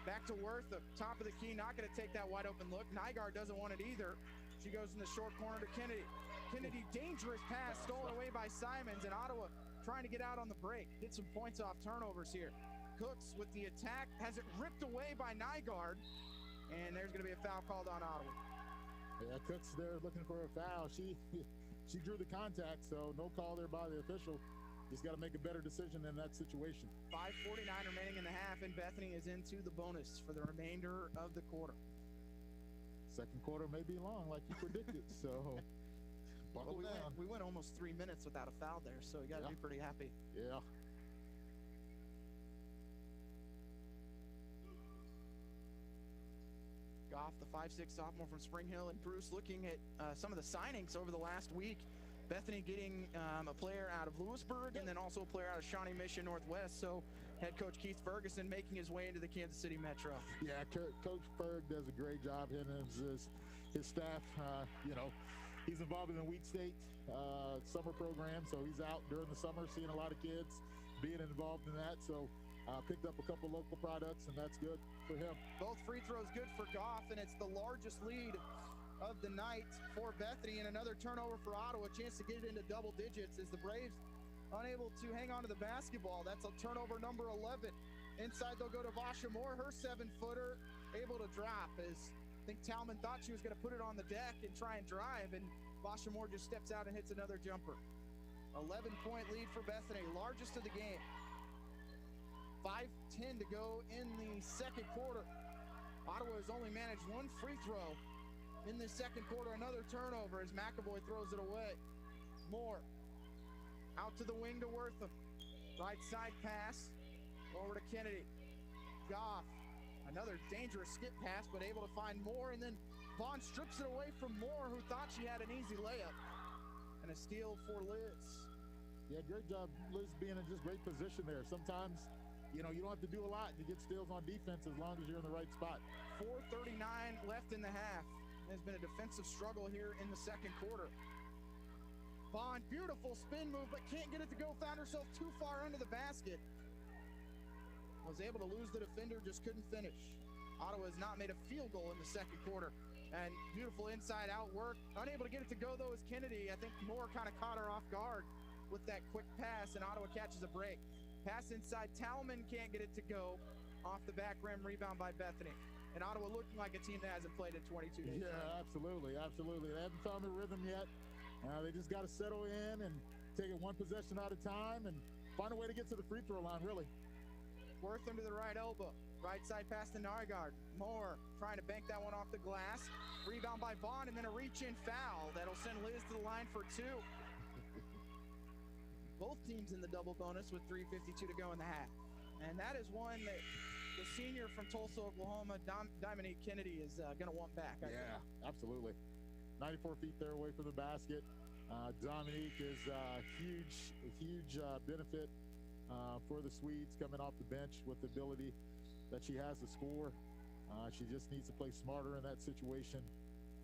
Back to Wortham. Top of the key. Not going to take that wide open look. Nygaard doesn't want it either. She goes in the short corner to Kennedy. Kennedy, dangerous pass, stolen away by Simons, and Ottawa trying to get out on the break. Get some points off turnovers here. Cooks with the attack, has it ripped away by Nygaard, and there's going to be a foul called on Ottawa. Yeah, Cooks there looking for a foul. She drew the contact, so no call there by the official. Just got to make a better decision in that situation. 5:49 remaining in the half, and Bethany is into the bonus for the remainder of the quarter. Second quarter may be long, like you predicted, so... Well, we went almost 3 minutes without a foul there, so you got to be pretty happy. Yeah. Goff, the 5'6" sophomore from Spring Hill, and Bruce looking at some of the signings over the last week. Bethany getting a player out of Lewisburg and then also a player out of Shawnee Mission Northwest. So head coach Keith Ferguson making his way into the Kansas City Metro. Yeah, Coach Ferg does a great job. Him and his his staff, he's involved in the Wheat State summer program, so he's out during the summer seeing a lot of kids being involved in that. So picked up a couple local products, and that's good for him. Both free throws good for Goff, and it's the largest lead of the night for Bethany, and another turnover for Ottawa, a chance to get it into double digits as the Braves unable to hang on to the basketball. That's a turnover number 11. Inside they'll go to Vasha Moore, her 7-footer able to drop as I think Talman thought she was going to put it on the deck and try and drive, and Vasha Moore just steps out and hits another jumper. 11-point lead for Bethany, largest of the game. 5:10 to go in the second quarter. Ottawa has only managed one free throw in the second quarter. Another turnover as McAvoy throws it away. Moore out to the wing to Wortham. Right side pass over to Kennedy. Goff, another dangerous skip pass, but able to find Moore, and then Vaughn strips it away from Moore, who thought she had an easy layup. And a steal for Liz. Yeah, great job, Liz, being in just great position there. Sometimes, you don't have to do a lot to get steals on defense as long as you're in the right spot. 4:39 left in the half. There's been a defensive struggle here in the second quarter. Vaughn, beautiful spin move, but can't get it to go. Found herself too far under the basket. Was able to lose the defender, just couldn't finish. Ottawa has not made a field goal in the second quarter. And beautiful inside out work. Unable to get it to go, though, is Kennedy. I think Moore kind of caught her off guard with that quick pass, and Ottawa catches a break. Pass inside, Talman can't get it to go. Off the back rim, rebound by Bethany. And Ottawa looking like a team that hasn't played in 22 days. Yeah, absolutely. They haven't found their rhythm yet. They just got to settle in and take it one possession at a time and find a way to get to the free throw line, really. Wortham to the right elbow. Right side pass to Nygaard. Moore trying to bank that one off the glass. Rebound by Vaughn, and then a reach-in foul. That'll send Liz to the line for 2. Both teams in the double bonus with 3:52 to go in the half. And that is one that the senior from Tulsa, Oklahoma, Dominique Kennedy, is going to want back. Yeah, absolutely. 94 feet there away from the basket. Dominique is a huge benefit for the Swedes coming off the bench with the ability that she has to score. She just needs to play smarter in that situation,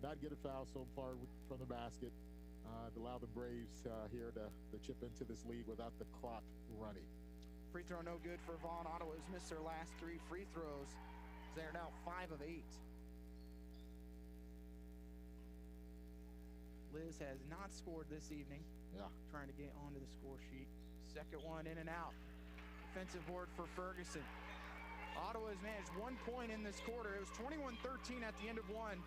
not get a foul so far from the basket, to allow the Braves here to chip into this lead without the clock running. Free throw no good for Vaughn. Ottawa has missed their last 3 free throws. They're now 5 of 8. Liz has not scored this evening. Yeah. Trying to get onto the score sheet. Second one in and out. Defensive board for Ferguson. Ottawa has managed 1 point in this quarter. It was 21-13 at the end of one,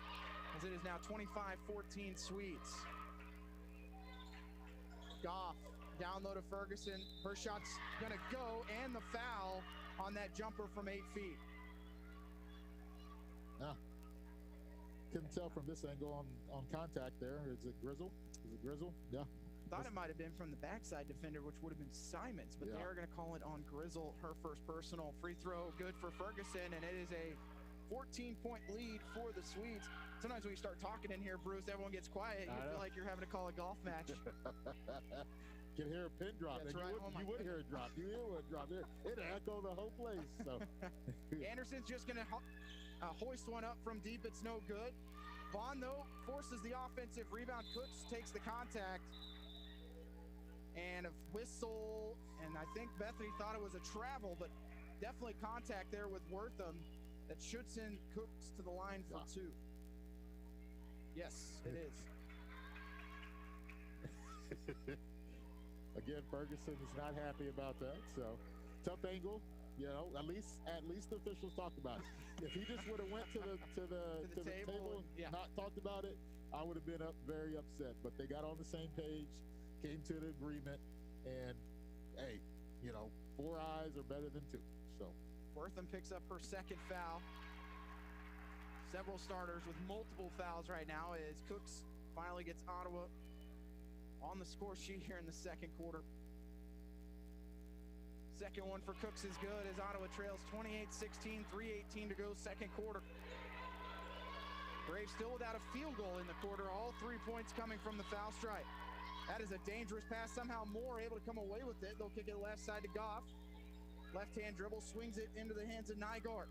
as it is now 25-14 Swedes. Goff down low to Ferguson. Her shot's gonna go, and the foul on that jumper from 8 feet. Yeah. Couldn't tell from this angle on contact there. Is it Grizzle? Yeah. Thought it might have been from the backside defender, which would have been Simons, but they are going to call it on Grizzle. Her first personal free throw, good for Ferguson, and it is a 14-point lead for the Swedes. Sometimes when you start talking in here, Bruce, everyone gets quiet. You feel like you're having to call a golf match. Can hear a pin drop. That's right. You would hear a drop. You hear a drop there. It echoed the whole place. So Anderson's just going to hoist one up from deep. It's no good. Vaughn, though, forces the offensive rebound. Cooks takes the contact. And a whistle, and I think Bethany thought it was a travel, but definitely contact there with Wortham that should send Cooks to the line for 2. Yes, it is. Again, Ferguson is not happy about that. So tough angle, at least the officials talked about it. If he just would have went to the table and not talked about it, I would have been very upset. But they got on the same page, came to the agreement, and hey, 4 eyes are better than 2. So Wortham picks up her second foul. Several starters with multiple fouls right now as Cooks finally gets Ottawa on the score sheet here in the second quarter. Second one for Cooks is good as Ottawa trails 28-16, 3:18 to go second quarter. Braves still without a field goal in the quarter. All 3 points coming from the foul stripe. That is a dangerous pass. Somehow Moore able to come away with it. They'll kick it left side to Goff. Left-hand dribble, swings it into the hands of Nygaard.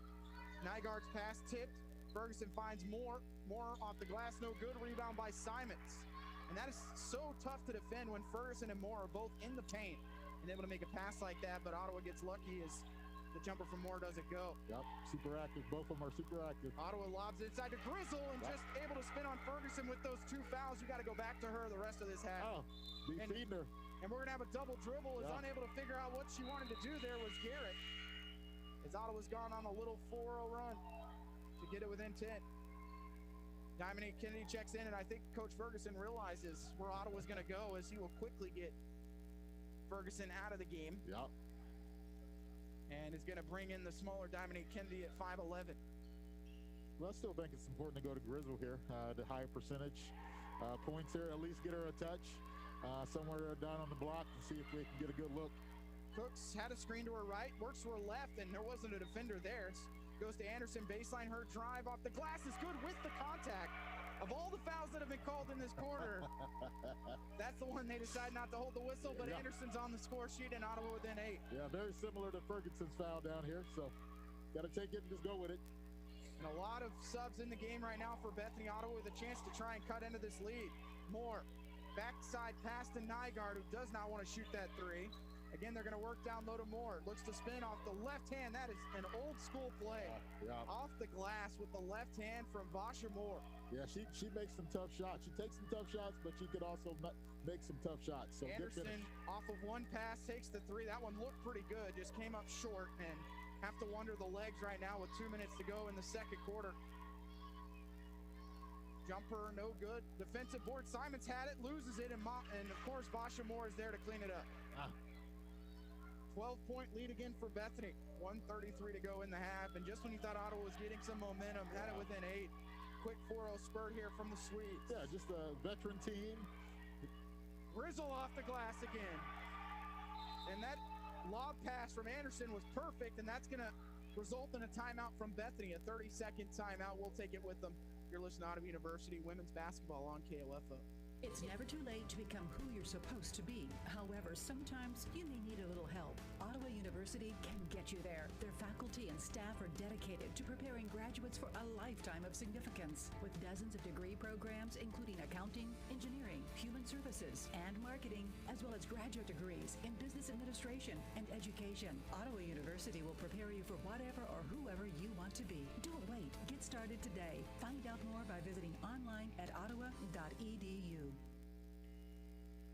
Nygaard's pass tipped. Ferguson finds Moore. Moore off the glass, no good. Rebound by Simons. And that is so tough to defend when Ferguson and Moore are both in the paint and able to make a pass like that, but Ottawa gets lucky as the jumper from Moore doesn't go. Yep, super active. Both of them are super active. Ottawa lobs it inside to Grizzle and just able to spin on Ferguson with those 2 fouls. You got to go back to her the rest of this half. Oh, feeding her. And we're going to have a double dribble. Is unable to figure out what she wanted to do there was Garrett. As Ottawa's gone on a little 4-0 run to get it within 10. Dominique Kennedy checks in, and I think Coach Ferguson realizes where Ottawa's going to go as he will quickly get Ferguson out of the game. Yep. And is going to bring in the smaller Dominique Kennedy at 5'11". Well, I still think it's important to go to Grizzle here. The higher percentage points here, at least get her a touch somewhere down on the block to see if they can get a good look. Cooks had a screen to her right, works to her left, and there wasn't a defender there. Goes to Anderson, baseline, her drive off the glass is good with the contact. Of all the fouls that have been called in this quarter, that's the one they decide not to hold the whistle, but Anderson's on the score sheet and Ottawa within 8. Yeah, very similar to Ferguson's foul down here, so got to take it and just go with it. And a lot of subs in the game right now for Bethany. Ottawa with a chance to try and cut into this lead. Moore, backside pass to Nygaard, who does not want to shoot that 3. Again, they're going to work down low to Moore. Looks to spin off the left hand. That is an old school play. Off the glass with the left hand from Vasha Moore. Yeah, she makes some tough shots. She takes some tough shots, but she could also make some tough shots. So Anderson off of one pass takes the 3. That one looked pretty good. Just came up short and have to wonder the legs right now with 2 minutes to go in the second quarter. Jumper, no good. Defensive board. Simons had it, loses it, and of course, Vasha Moore is there to clean it up. 12-point lead again for Bethany. 1:33 to go in the half, and just when you thought Ottawa was getting some momentum, had it within 8. Quick 4-0 spurt here from the Swedes. Yeah, just a veteran team. Grizzle off the glass again. And that lob pass from Anderson was perfect, and that's going to result in a timeout from Bethany, a 30-second timeout. We'll take it with them. You're listening to Ottawa University Women's Basketball on KOFO. It's never too late to become who you're supposed to be. However, sometimes you may need a little help. Ottawa University can get you there. Their faculty and staff are dedicated to preparing graduates for a lifetime of significance. With dozens of degree programs, including accounting, engineering, human services, and marketing, as well as graduate degrees in business administration and education, Ottawa University will prepare you for whatever or whoever you want to be. Don't wait. Get started today. Find out more by visiting online at ottawa.edu.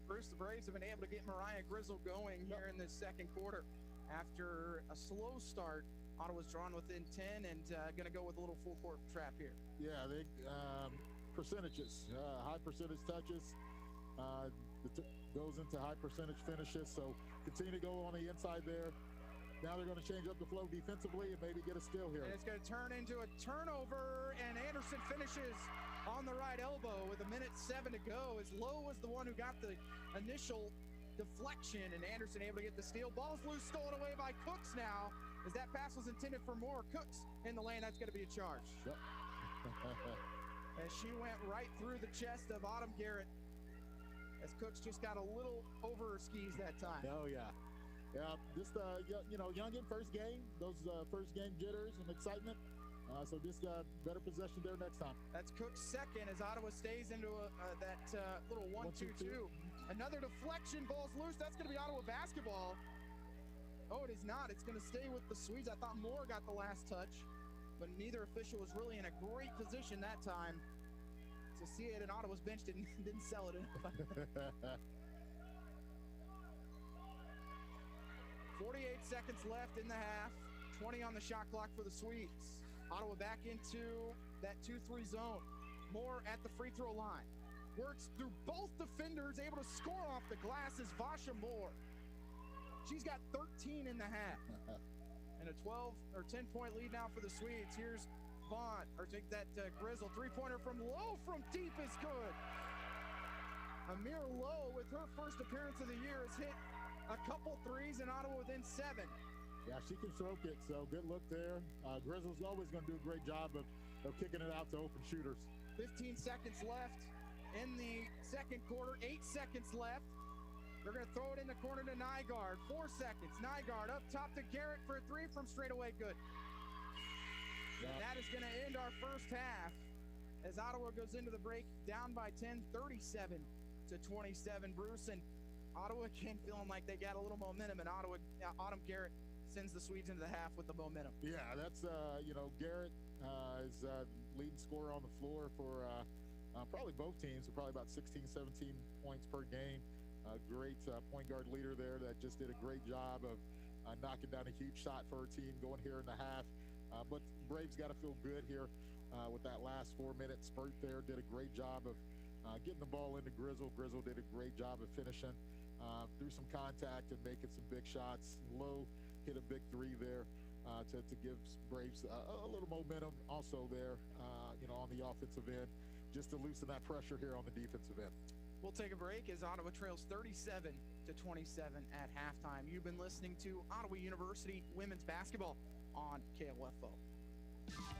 Bruce, the Braves have been able to get Mariah Grizzle going here in this second quarter. After a slow start, Ottawa's drawn within 10 and going to go with a little full court trap here. Yeah, they percentages, high percentage touches, goes into high percentage finishes. So continue to go on the inside there. Now they're going to change up the flow defensively and maybe get a steal here. And it's going to turn into a turnover, and Anderson finishes on the right elbow with 1:07 to go, as Lowe was the one who got the initial deflection, and Anderson able to get the steal. Ball's loose, stolen away by Cooks now, as that pass was intended for Moore. Cooks in the lane, that's going to be a charge. Yep. As she went right through the chest of Autumn Garrett, as Cooks just got a little over her skis that time. Oh, yeah. Yeah, just, youngin' first game, those first game jitters and excitement. So just better possession there next time. That's Cook's second as Ottawa stays into that little 1-2-2. Another deflection, ball's loose. That's going to be Ottawa basketball. Oh, it is not. It's going to stay with the Swedes. I thought Moore got the last touch, but neither official was really in a great position that time to see it, and Ottawa's bench didn't sell it enough. 48 seconds left in the half. 20 on the shot clock for the Swedes. Ottawa back into that 2-3 zone. Moore at the free throw line. Works through both defenders, able to score off the glass is Vasha Moore. She's got 13 in the half. And a 12 or 10-point lead now for the Swedes. Here's Vaughn, or take that Grizzle. Three-pointer from Lowe from deep is good. Amir Lowe, with her first appearance of the year, has hit a couple threes in Ottawa within 7. Yeah, she can stroke it, so good look there. Grizzle's always going to do a great job of kicking it out to open shooters. 15 seconds left in the second quarter. 8 seconds left. They're going to throw it in the corner to Nygaard. 4 seconds. Nygaard up top to Garrett for a 3 from straight away. Good. Yeah. And that is going to end our first half as Ottawa goes into the break down by 10, 37-27, Bruce. And Ottawa again feeling like they got a little momentum, and Autumn Garrett sends the Swedes into the half with the momentum. Yeah, that's, Garrett is leading scorer on the floor for probably both teams, probably about 16, 17 points per game. Great point guard leader there that just did a great job of knocking down a huge shot for her team going here in the half. But Braves got to feel good here with that last 4-minute spurt there. Did a great job of getting the ball into Grizzle. Grizzle did a great job of finishing through some contact and making some big shots. Lowe hit a big three there to give Braves a little momentum also there, on the offensive end, just to loosen that pressure here on the defensive end. We'll take a break as Ottawa trails 37-27 at halftime. You've been listening to Ottawa University women's basketball on KOFO.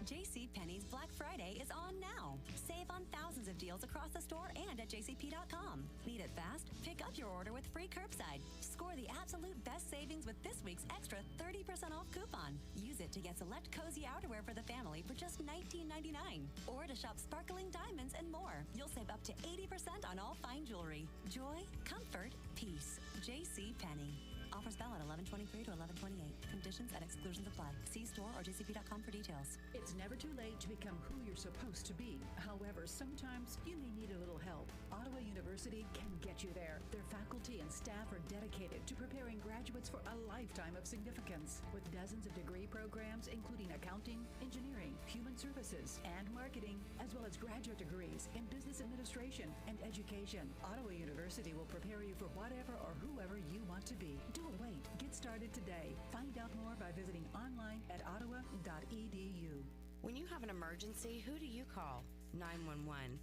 JCPenney's Black Friday is on now. Save on thousands of deals across the store and at jcp.com. Need it fast? Pick up your order with free curbside. Score the absolute best savings with this week's extra 30% off coupon. Use it to get select cozy outerwear for the family for just $19.99. Or to shop sparkling diamonds and more. You'll save up to 80% on all fine jewelry. Joy, comfort, peace. JCPenney. Offers valid 11/23 to 11/28. Conditions and exclusions apply. See store or jcp.com for details. It's never too late to become who you're supposed to be. However, sometimes you may need a little help. Ottawa University can get you there. Their faculty and staff are dedicated to preparing graduates for a lifetime of significance. With dozens of degree programs, including accounting, engineering, human services, and marketing, as well as graduate degrees in business administration and education, Ottawa University will prepare you for whatever or whoever you want to be. Don't wait. Get started today. Find out more by visiting online at ottawa.edu. When you have an emergency, who do you call? 911.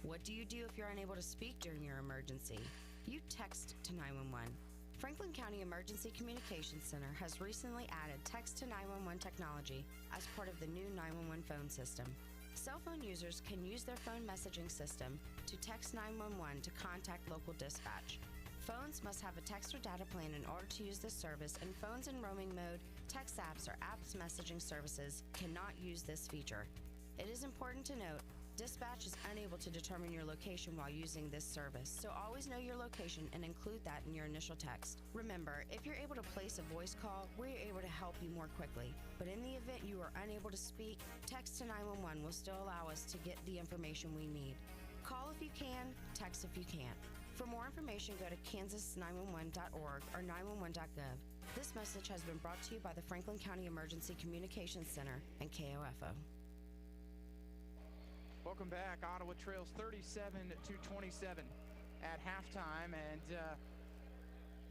What do you do if you're unable to speak during your emergency? You text to 911. Franklin County Emergency Communications Center has recently added text to 911 technology as part of the new 911 phone system. Cell phone users can use their phone messaging system to text 911 to contact local dispatch. Phones must have a text or data plan in order to use this service, and phones in roaming mode, text apps, or apps messaging services cannot use this feature. It is important to note, dispatch is unable to determine your location while using this service, so always know your location and include that in your initial text. Remember, if you're able to place a voice call, we're able to help you more quickly. But in the event you are unable to speak, text to 911 will still allow us to get the information we need. Call if you can, text if you can't. For more information, go to kansas911.org or 911.gov. This message has been brought to you by the Franklin County Emergency Communications Center and KOFO. Welcome back. Ottawa trails 37-27 at halftime. And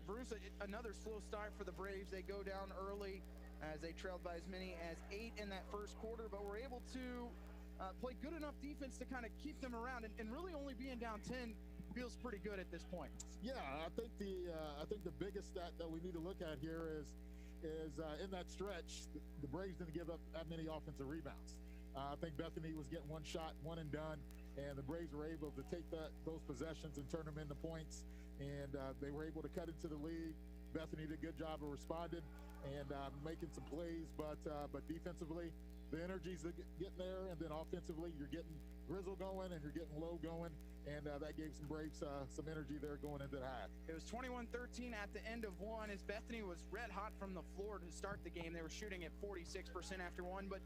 Bruce, another slow start for the Braves. They go down early as they trailed by as many as 8 in that first quarter, but were able to play good enough defense to kind of keep them around. And really only being down 10 feels pretty good at this point. Yeah, I think the biggest stat that we need to look at here is in that stretch, the Braves didn't give up that many offensive rebounds. I think Bethany was getting one shot, one and done, and the Braves were able to take those possessions and turn them into points, and they were able to cut into the lead. Bethany did a good job of responding and making some plays, but defensively, the energy's getting there, and then offensively, you're getting Grizzle going and you're getting Lowe going, and that gave some Braves some energy there going into the half. It was 21-13 at the end of one as Bethany was red hot from the floor to start the game. They were shooting at 46% after one, but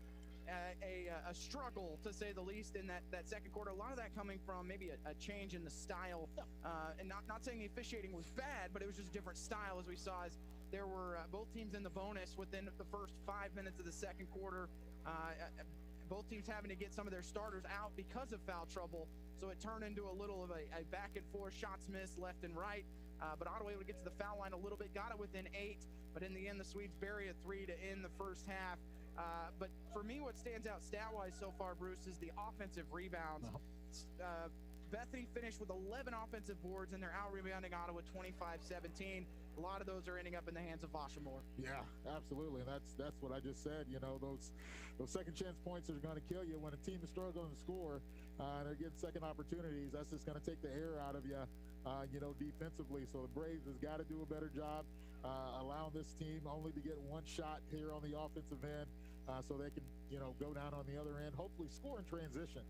a struggle, to say the least, in that second quarter. A lot of that coming from maybe a change in the style, and not saying the officiating was bad, but it was just a different style, as we saw as there were both teams in the bonus within the first 5 minutes of the second quarter. Both teams having to get some of their starters out because of foul trouble, so it turned into a little of a back and forth, shots missed left and right, but Ottawa able to get to the foul line a little bit, got it within 8, but in the end the Swedes bury a 3 to end the first half. But for me, what stands out stat-wise so far, Bruce, is the offensive rebounds. Bethany finished with 11 offensive boards, and they're out-rebounding Ottawa 25-17. A lot of those are ending up in the hands of Vashamore. Yeah, absolutely, and that's what I just said. You know, those second chance points are going to kill you when a team is struggling to score and they're getting second opportunities. That's just going to take the air out of you, defensively. So the Braves has got to do a better job allowing this team only to get one shot here on the offensive end, so they can, go down on the other end, hopefully score in transition.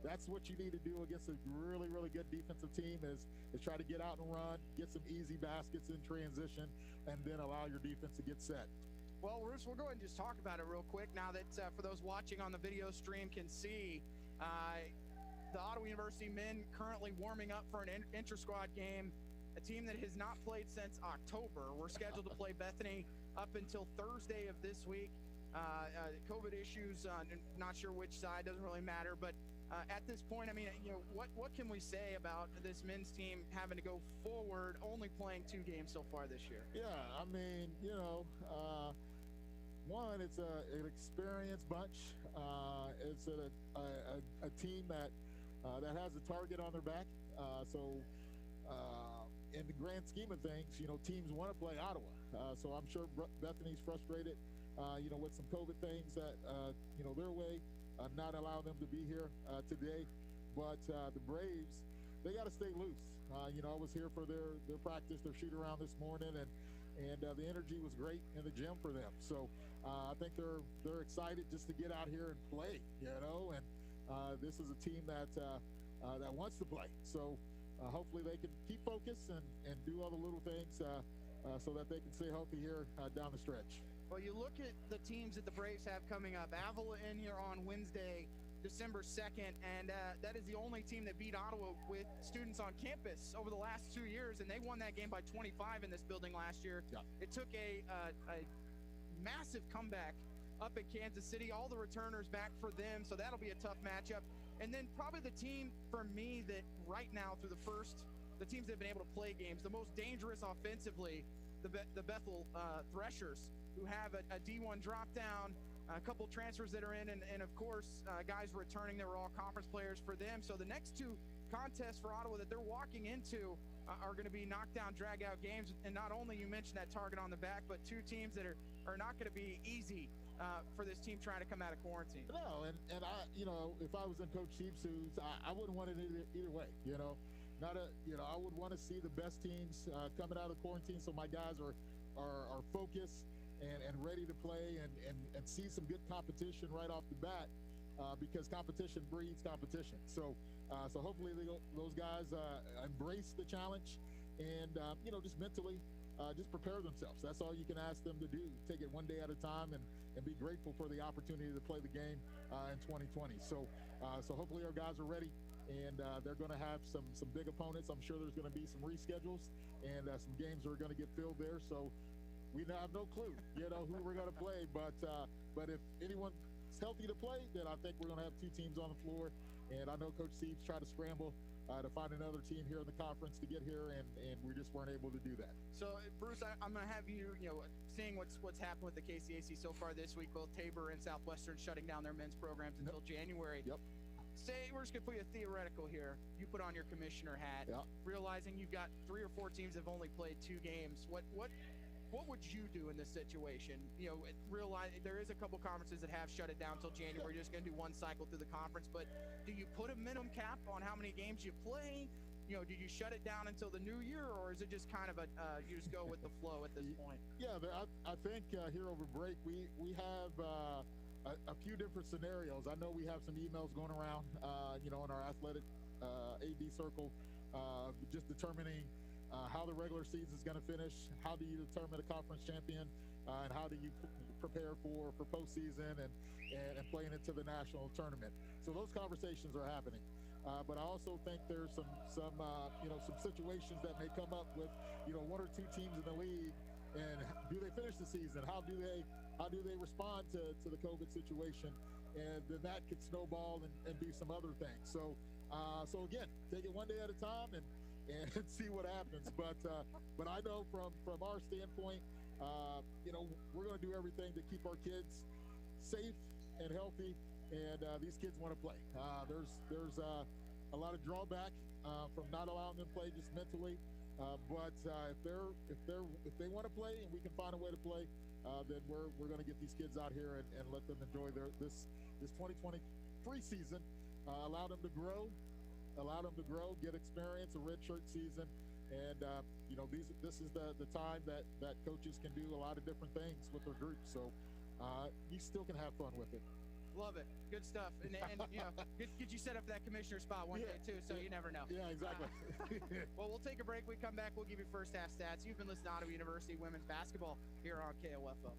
that's what you need to do against a really, really good defensive team is try to get out and run, get some easy baskets in transition, and then allow your defense to get set. Well, Bruce, we'll go ahead and just talk about it real quick now that for those watching on the video stream can see the Ottawa University men currently warming up for an inter-squad game, a team that has not played since October. We're scheduled to play Bethany up until Thursday of this week. COVID issues, not sure which side, doesn't really matter, but at this point, I mean, what can we say about this men's team having to go forward, only playing 2 games so far this year? Yeah, I mean, one, it's an experienced bunch. It's a team that has a target on their back. In the grand scheme of things, teams want to play Ottawa. So I'm sure Bethany's frustrated, with some COVID things that, their way, not allow them to be here today. But the Braves, they got to stay loose. I was here for their practice, their shoot around this morning, and the energy was great in the gym for them. So I think they're excited just to get out here and play, and this is a team that wants to play. So hopefully they can keep focused and do all the little things so that they can stay healthy here down the stretch. Well, you look at the teams that the Braves have coming up. Avila in here on Wednesday, December 2nd, and that is the only team that beat Ottawa with students on campus over the last 2 years, and they won that game by 25 in this building last year. Yeah. It took a massive comeback up in Kansas City, all the returners back for them, so that'll be a tough matchup. And then probably the team for me that right now through the teams that have been able to play games, the most dangerous offensively, the Bethel Threshers, who have a D1 drop down, a couple transfers that are in, and of course, guys returning that were all conference players for them. So the next 2 contests for Ottawa that they're walking into are going to be knockdown, drag-out games. And not only you mentioned that target on the back, but 2 teams that are not going to be easy for this team trying to come out of quarantine. No, and I, if I was in Coach Sheep's shoes, I wouldn't want it either way. I would want to see the best teams coming out of quarantine, so my guys are focused and ready to play and see some good competition right off the bat, because competition breeds competition. So hopefully those guys embrace the challenge and just mentally just prepare themselves. That's all you can ask them to do. Take it one day at a time and be grateful for the opportunity to play the game in 2020. So hopefully our guys are ready, and they're going to have some big opponents. I'm sure there's going to be some reschedules and some games are going to get filled there. So we have no clue, who we're going to play. But if anyone's healthy to play, then I think we're going to have 2 teams on the floor. And I know Coach Steve's tried to scramble to find another team here in the conference to get here, and we just weren't able to do that. So, Bruce, I'm going to have you, seeing what's happened with the KCAC so far this week, both Tabor and Southwestern shutting down their men's programs until January. Yep. Say, we're just going to put you a theoretical here. You put on your commissioner hat, realizing you've got 3 or 4 teams that have only played 2 games. What would you do in this situation? Realize there is a couple conferences that have shut it down until January. You're just going to do 1 cycle through the conference. But do you put a minimum cap on how many games you play? Do you shut it down until the new year, or is it just kind of you just go with the flow at this point? Yeah, I think here over break we have a few different scenarios. I know we have some emails going around, in our athletic AD circle, just determining how the regular season is going to finish, how do you determine a conference champion, and how do you prepare for postseason and playing into the national tournament. So those conversations are happening. But I also think there's some situations that may come up with 1 or 2 teams in the league, and do they finish the season? How do they respond to the COVID situation? And then that could snowball and do some other things. So again, take it one day at a time and see what happens. But I know from our standpoint, we're going to do everything to keep our kids safe and healthy, and these kids want to play. There's a lot of drawback from not allowing them to play just mentally, but if they want to play and we can find a way to play, then we're going to get these kids out here and let them enjoy this 2023 season, allow them to grow, get experience, a redshirt season, and this is the time that coaches can do a lot of different things with their group. So you still can have fun with it. Love it. Good stuff. And get you set up that commissioner spot one day, too, so you never know. Yeah, exactly. Well, we'll take a break. We come back, we'll give you first half stats. You've been listening to Ottawa University Women's Basketball here on KOFO.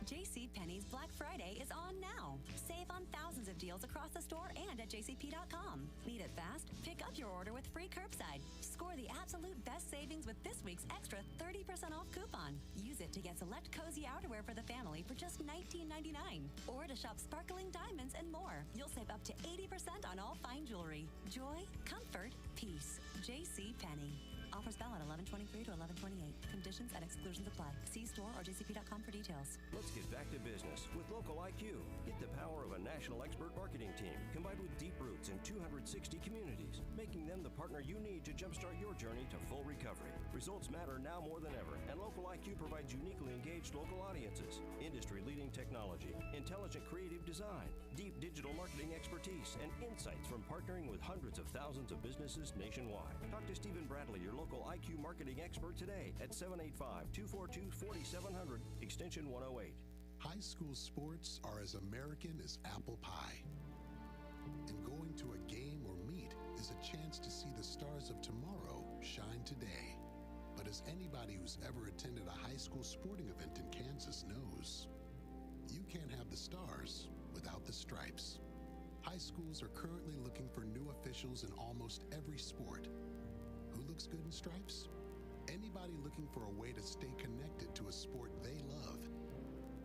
JCPenney's Black Friday is on now. Save on thousands of deals across the store and at jcp.com. Need it fast? Pick up your order with free curbside. Score the absolute best savings with this week's extra 30% off coupon. Use it to get select cozy outerwear for the family for just $19.99. Or to shop sparkling diamonds and more. You'll save up to 80% on all fine jewelry. Joy, comfort, peace. JCPenney. Offers valid 11/23 to 11/28. Conditions and exclusions apply. See store or jcp.com for details. Let's get back to business with Local IQ. Get the power of a national expert marketing team combined with deep roots in 260 communities, making them the partner you need to jumpstart your journey to full recovery. Results matter now more than ever, and Local IQ provides uniquely engaged local audiences, industry-leading technology, intelligent creative design, deep digital marketing expertise, and insights from partnering with hundreds of thousands of businesses nationwide. Talk to Stephen Bradley, your local IQ marketing expert today at 785-242-4700, extension 108. High school sports are as American as apple pie. And going to a game or meet is a chance to see the stars of tomorrow shine today. But as anybody who's ever attended a high school sporting event in Kansas knows, you can't have the stars without the stripes. High schools are currently looking for new officials in almost every sport. Who looks good in stripes? Anybody looking for a way to stay connected to a sport they love.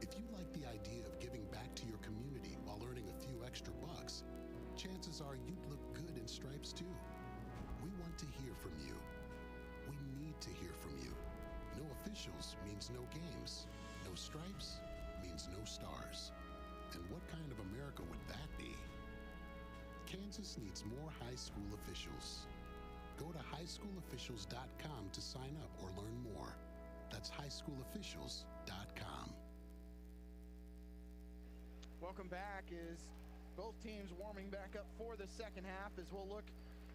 If you like the idea of giving back to your community while earning a few extra bucks, chances are you'd look good in stripes too. We want to hear from you. We need to hear from you. No officials means no games. No stripes means no stars. And what kind of America would that be? Kansas needs more high school officials. Go to highschoolofficials.com to sign up or learn more. That's highschoolofficials.com. Welcome back as both teams warming back up for the second half as we'll look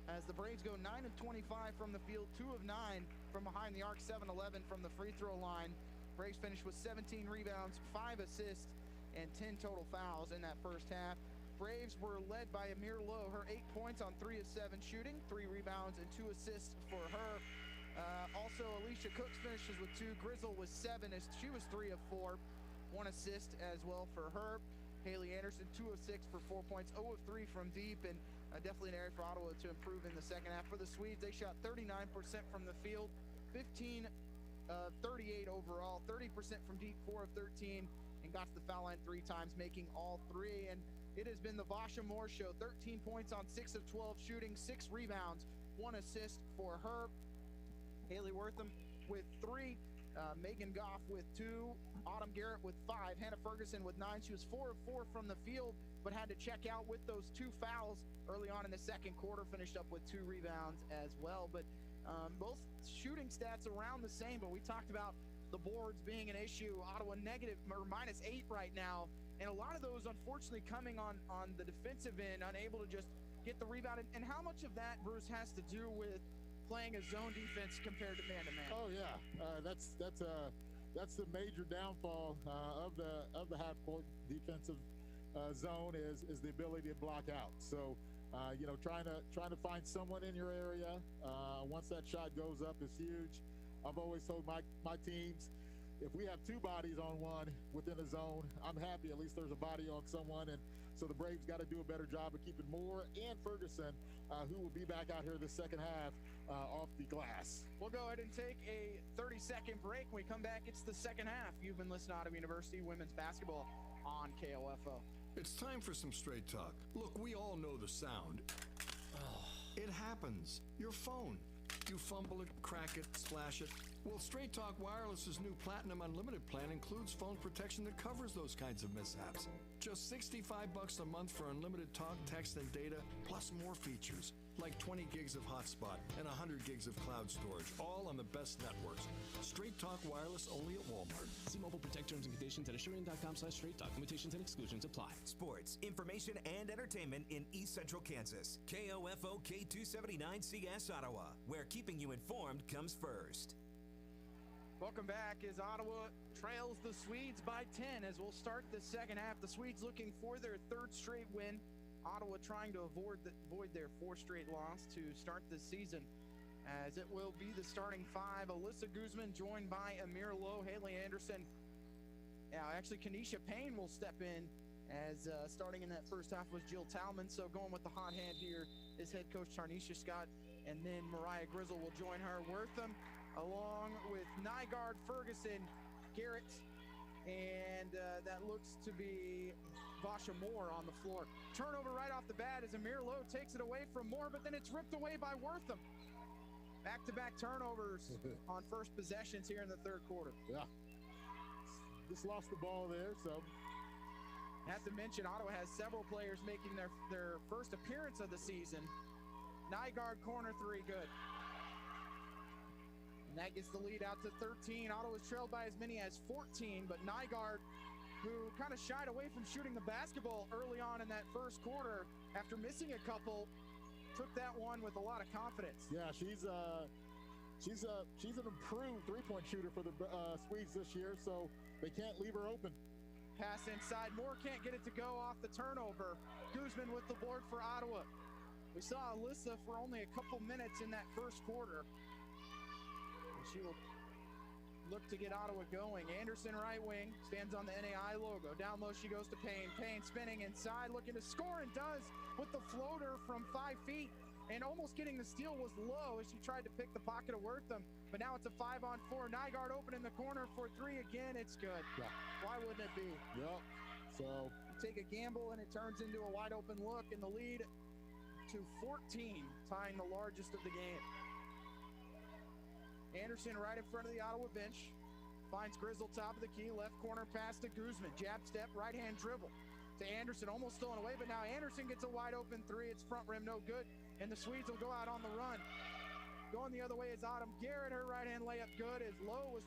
as the Braves go 9 of 25 from the field, 2 of 9 from behind the arc, 7-11 from the free throw line. Braves finished with 17 rebounds, 5 assists, and 10 total fouls in that first half. Braves were led by Amir Lowe, her 8 points on 3 of 7 shooting, 3 rebounds and 2 assists for her. Also, Alicia Cooks finishes with 2. Grizzle was 7 as she was 3 of 4, 1 assist as well for her. Haley Anderson, 2 of 6 for 4 points, 0 of 3 from deep, and definitely an area for Ottawa to improve in the second half. For the Swedes, they shot 39% from the field, 15 of 38 overall, 30% from deep, 4 of 13, and got to the foul line 3 times, making all 3. And it has been the Vasha Moore show. 13 points on 6 of 12 shooting, 6 rebounds, 1 assist for her. Haley Wortham with 3, Megan Goff with 2, Autumn Garrett with 5, Hannah Ferguson with 9. She was 4 of 4 from the field, but had to check out with those 2 fouls early on in the second quarter, finished up with 2 rebounds as well. But both shooting stats around the same, but we talked about the boards being an issue. Ottawa negative or -8 right now. And a lot of those, unfortunately, coming on the defensive end, unable to just get the rebound. And how much of that, Bruce, has to do with playing a zone defense compared to man-to-man? Oh yeah, that's the major downfall of the half-court defensive zone is the ability to block out. So trying to find someone in your area once that shot goes up is huge. I've always told my teams, if we have 2 bodies on one within a zone, I'm happy. At least there's a body on someone. And so the Braves got to do a better job of keeping Moore and Ferguson, who will be back out here this second half, off the glass. We'll go ahead and take a 30-second break. When we come back, it's the second half. You've been listening to Ottawa University Women's Basketball on KOFO. It's time for some straight talk. Look, we all know the sound. It happens. Your phone. You fumble it, crack it, splash it. Well, Straight Talk Wireless's new Platinum Unlimited plan includes phone protection that covers those kinds of mishaps. Just $65 a month for unlimited talk, text, and data, plus more features, like 20 gigs of hotspot and 100 gigs of cloud storage, all on the best networks. Straight Talk Wireless only at Walmart. See Mobile Protect terms and conditions at Asurion.com/Straight Talk. Limitations and exclusions apply. Sports, information, and entertainment in East Central Kansas. KOFO K279CS Ottawa, where keeping you informed comes first. Welcome back as Ottawa trails the Swedes by 10 as we'll start the second half. The Swedes looking for their third straight win. Ottawa trying to avoid their fourth straight loss to start the season, as it will be the starting five. Alyssa Guzman joined by Amir Lowe, Haley Anderson. Actually, Kenesha Payne will step in as starting in that first half was Jill Talman. So going with the hot hand here is head coach Tarnisha Scott, and then Mariah Grizzle will join her. Wortham along with Nygaard, Ferguson, Garrett, and that looks to be Vasha Moore on the floor. Turnover right off the bat as Amir Lowe takes it away from Moore, but then it's ripped away by Wortham. Back-to-back turnovers on first possessions here in the third quarter. Yeah. Just lost the ball there, so. Have to mention, Ottawa has several players making their first appearance of the season. Nygaard, corner three, good. And that gets the lead out to 13. Ottawa's trailed by as many as 14, but Nygaard, who kind of shied away from shooting the basketball early on in that first quarter after missing a couple, took that one with a lot of confidence. Yeah, she's an improved three-point shooter for the Swedes this year, so they can't leave her open. Pass inside. Moore can't get it to go off the turnover. Guzman with the board for Ottawa. We saw Alyssa for only a couple minutes in that first quarter. And she will look to get Ottawa going. Anderson right wing, stands on the NAI logo. Down low she goes to Payne. Payne spinning inside, looking to score, and does with the floater from 5 feet. And almost getting the steal was low as she tried to pick the pocket of Wortham. But now it's a 5-on-4. Nygaard open in the corner for three again. It's good. Yeah. Why wouldn't it be? Yep. So you take a gamble and it turns into a wide open look, and the lead to 14, tying the largest of the game. Anderson right in front of the Ottawa bench. Finds Grizzle top of the key. Left corner pass to Guzman. Jab step, right hand dribble to Anderson. Almost stolen away, but now Anderson gets a wide open three. It's front rim, no good. And the Swedes will go out on the run. Going the other way is Autumn Garrett. Her right hand layup good as Lowe was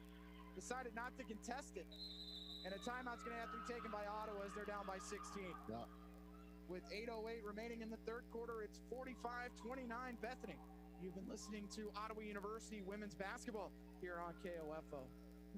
decided not to contest it. And a timeout's going to have to be taken by Ottawa as they're down by 16. Yeah. With 8:08 remaining in the third quarter, it's 45-29 Bethany. You've been listening to Ottawa University women's basketball here on KOFO.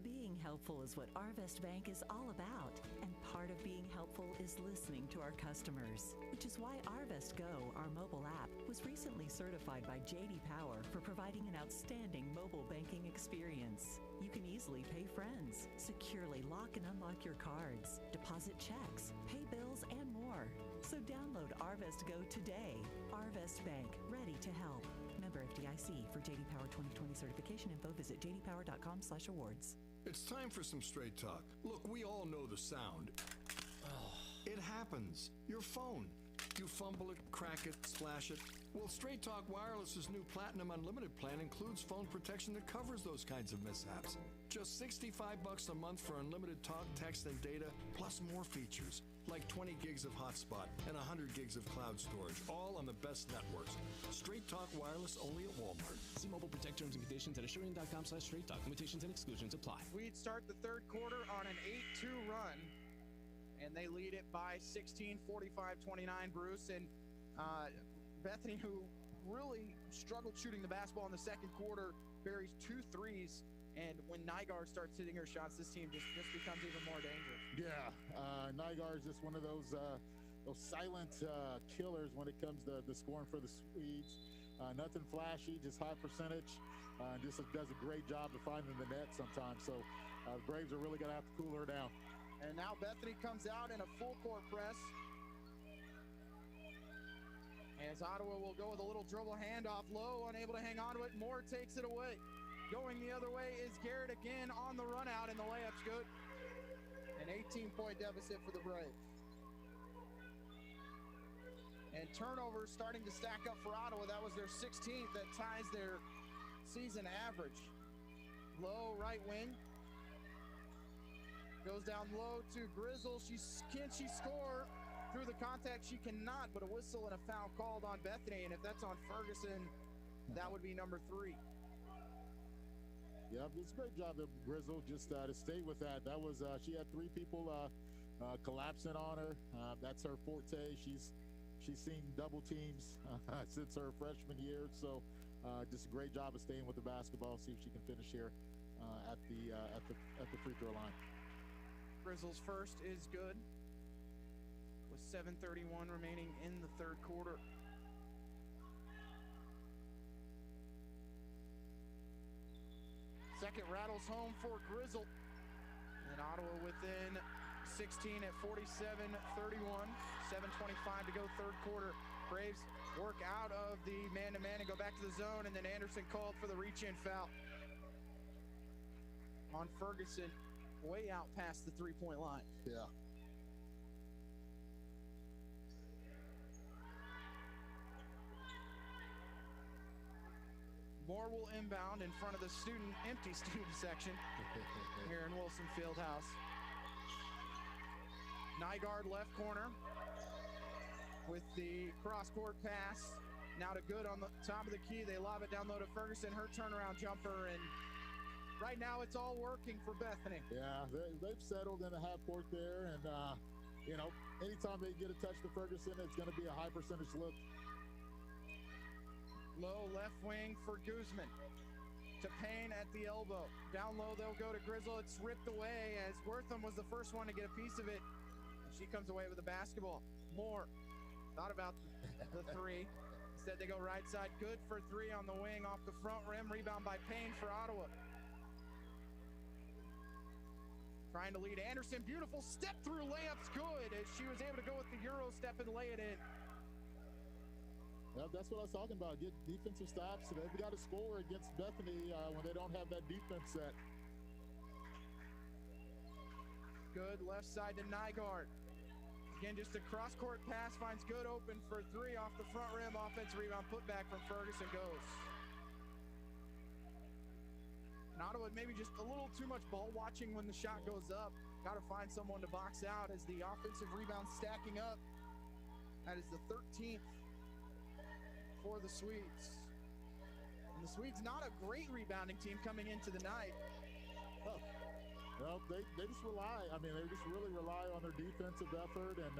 Being helpful is what Arvest Bank is all about, and part of being helpful is listening to our customers, which is why Arvest Go, our mobile app, was recently certified by J.D. Power for providing an outstanding mobile banking experience. You can easily pay friends, securely lock and unlock your cards, deposit checks, pay bills, and more. So download Arvest Go today. Arvest Bank, ready to help. Member FDIC. For J.D. Power 2020 certification info, visit jdpower.com/awards. It's time for some straight talk. Look, we all know the sound. It happens. Your phone. You fumble it, crack it, splash it. Well, Straight Talk Wireless's new Platinum Unlimited plan includes phone protection that covers those kinds of mishaps. Just $65 a month for unlimited talk, text, and data, plus more features, like 20 gigs of hotspot and 100 gigs of cloud storage, all on the best networks. Straight Talk Wireless only at Walmart. See Mobile Protect terms and conditions at Asurion.com/Straight Talk. Limitations and exclusions apply. We'd start the third quarter on an 8-2 run, and they lead it by 16, 45-29, Bruce. And Bethany, who really struggled shooting the basketball in the second quarter, buries 2 threes. And when Nygaard starts hitting her shots, this team just becomes even more dangerous. Yeah, Nygaard is just one of those silent killers when it comes to the scoring for the Swedes. Nothing flashy, just high percentage. Just does a great job of finding the net sometimes. So the Braves are really going to have to cool her down. And now Bethany comes out in a full court press. As Ottawa will go with a little dribble handoff. Low, unable to hang on to it. Moore takes it away. Going the other way is Garrett again on the run out, and the layup's good. An 18-point deficit for the Braves. And turnovers starting to stack up for Ottawa. That was their 16th. That ties their season average. Low right wing. Goes down low to Grizzle. Can she score? Through the contact, she cannot, but a whistle and a foul called on Bethany. And if that's on Ferguson, that would be number 3. Yeah, it's a great job of Grizzle just to stay with that. That was she had 3 people collapsing on her. That's her forte. She's seen double teams since her freshman year. So just a great job of staying with the basketball. See if she can finish here at the free throw line. Grizzle's first is good, with 7:31 remaining in the third quarter. Second rattles home for Grizzle. And Ottawa within 16 at 47-31. 7:25 to go third quarter. Braves work out of the man-to-man and go back to the zone, and then Anderson called for the reach-in foul on Ferguson, way out past the three-point line. Yeah. Moore will inbound in front of the empty student section here in Wilson Fieldhouse. Nygaard left corner with the cross-court pass. Now to Good on the top of the key. They lob it down low to Ferguson. Her turnaround jumper, and right now it's all working for Bethany. Yeah, they've settled in the half court there, and anytime they get a touch to Ferguson, it's going to be a high percentage look. Low left wing for Guzman. To Payne at the elbow. Down low, they'll go to Grizzle. It's ripped away as Wortham was the first one to get a piece of it. And she comes away with the basketball. Moore thought about the three. Instead, they go right side. Good for three on the wing off the front rim. Rebound by Payne for Ottawa. Trying to lead Anderson. Beautiful step through layup's good as she was able to go with the Euro step and lay it in. Well, that's what I was talking about. Get defensive stops. They've got to score against Bethany when they don't have that defense set. Good left side to Nygaard. Again, just a cross-court pass finds Good open for three off the front rim. Offensive rebound put back from Ferguson goes. And Ottawa maybe just a little too much ball watching when the shot goes up. Got to find someone to box out as the offensive rebound stacking up. That is the 13th. For the Swedes. And the Swedes not a great rebounding team coming into the night. Oh. Well, they just rely. They just really rely on their defensive effort and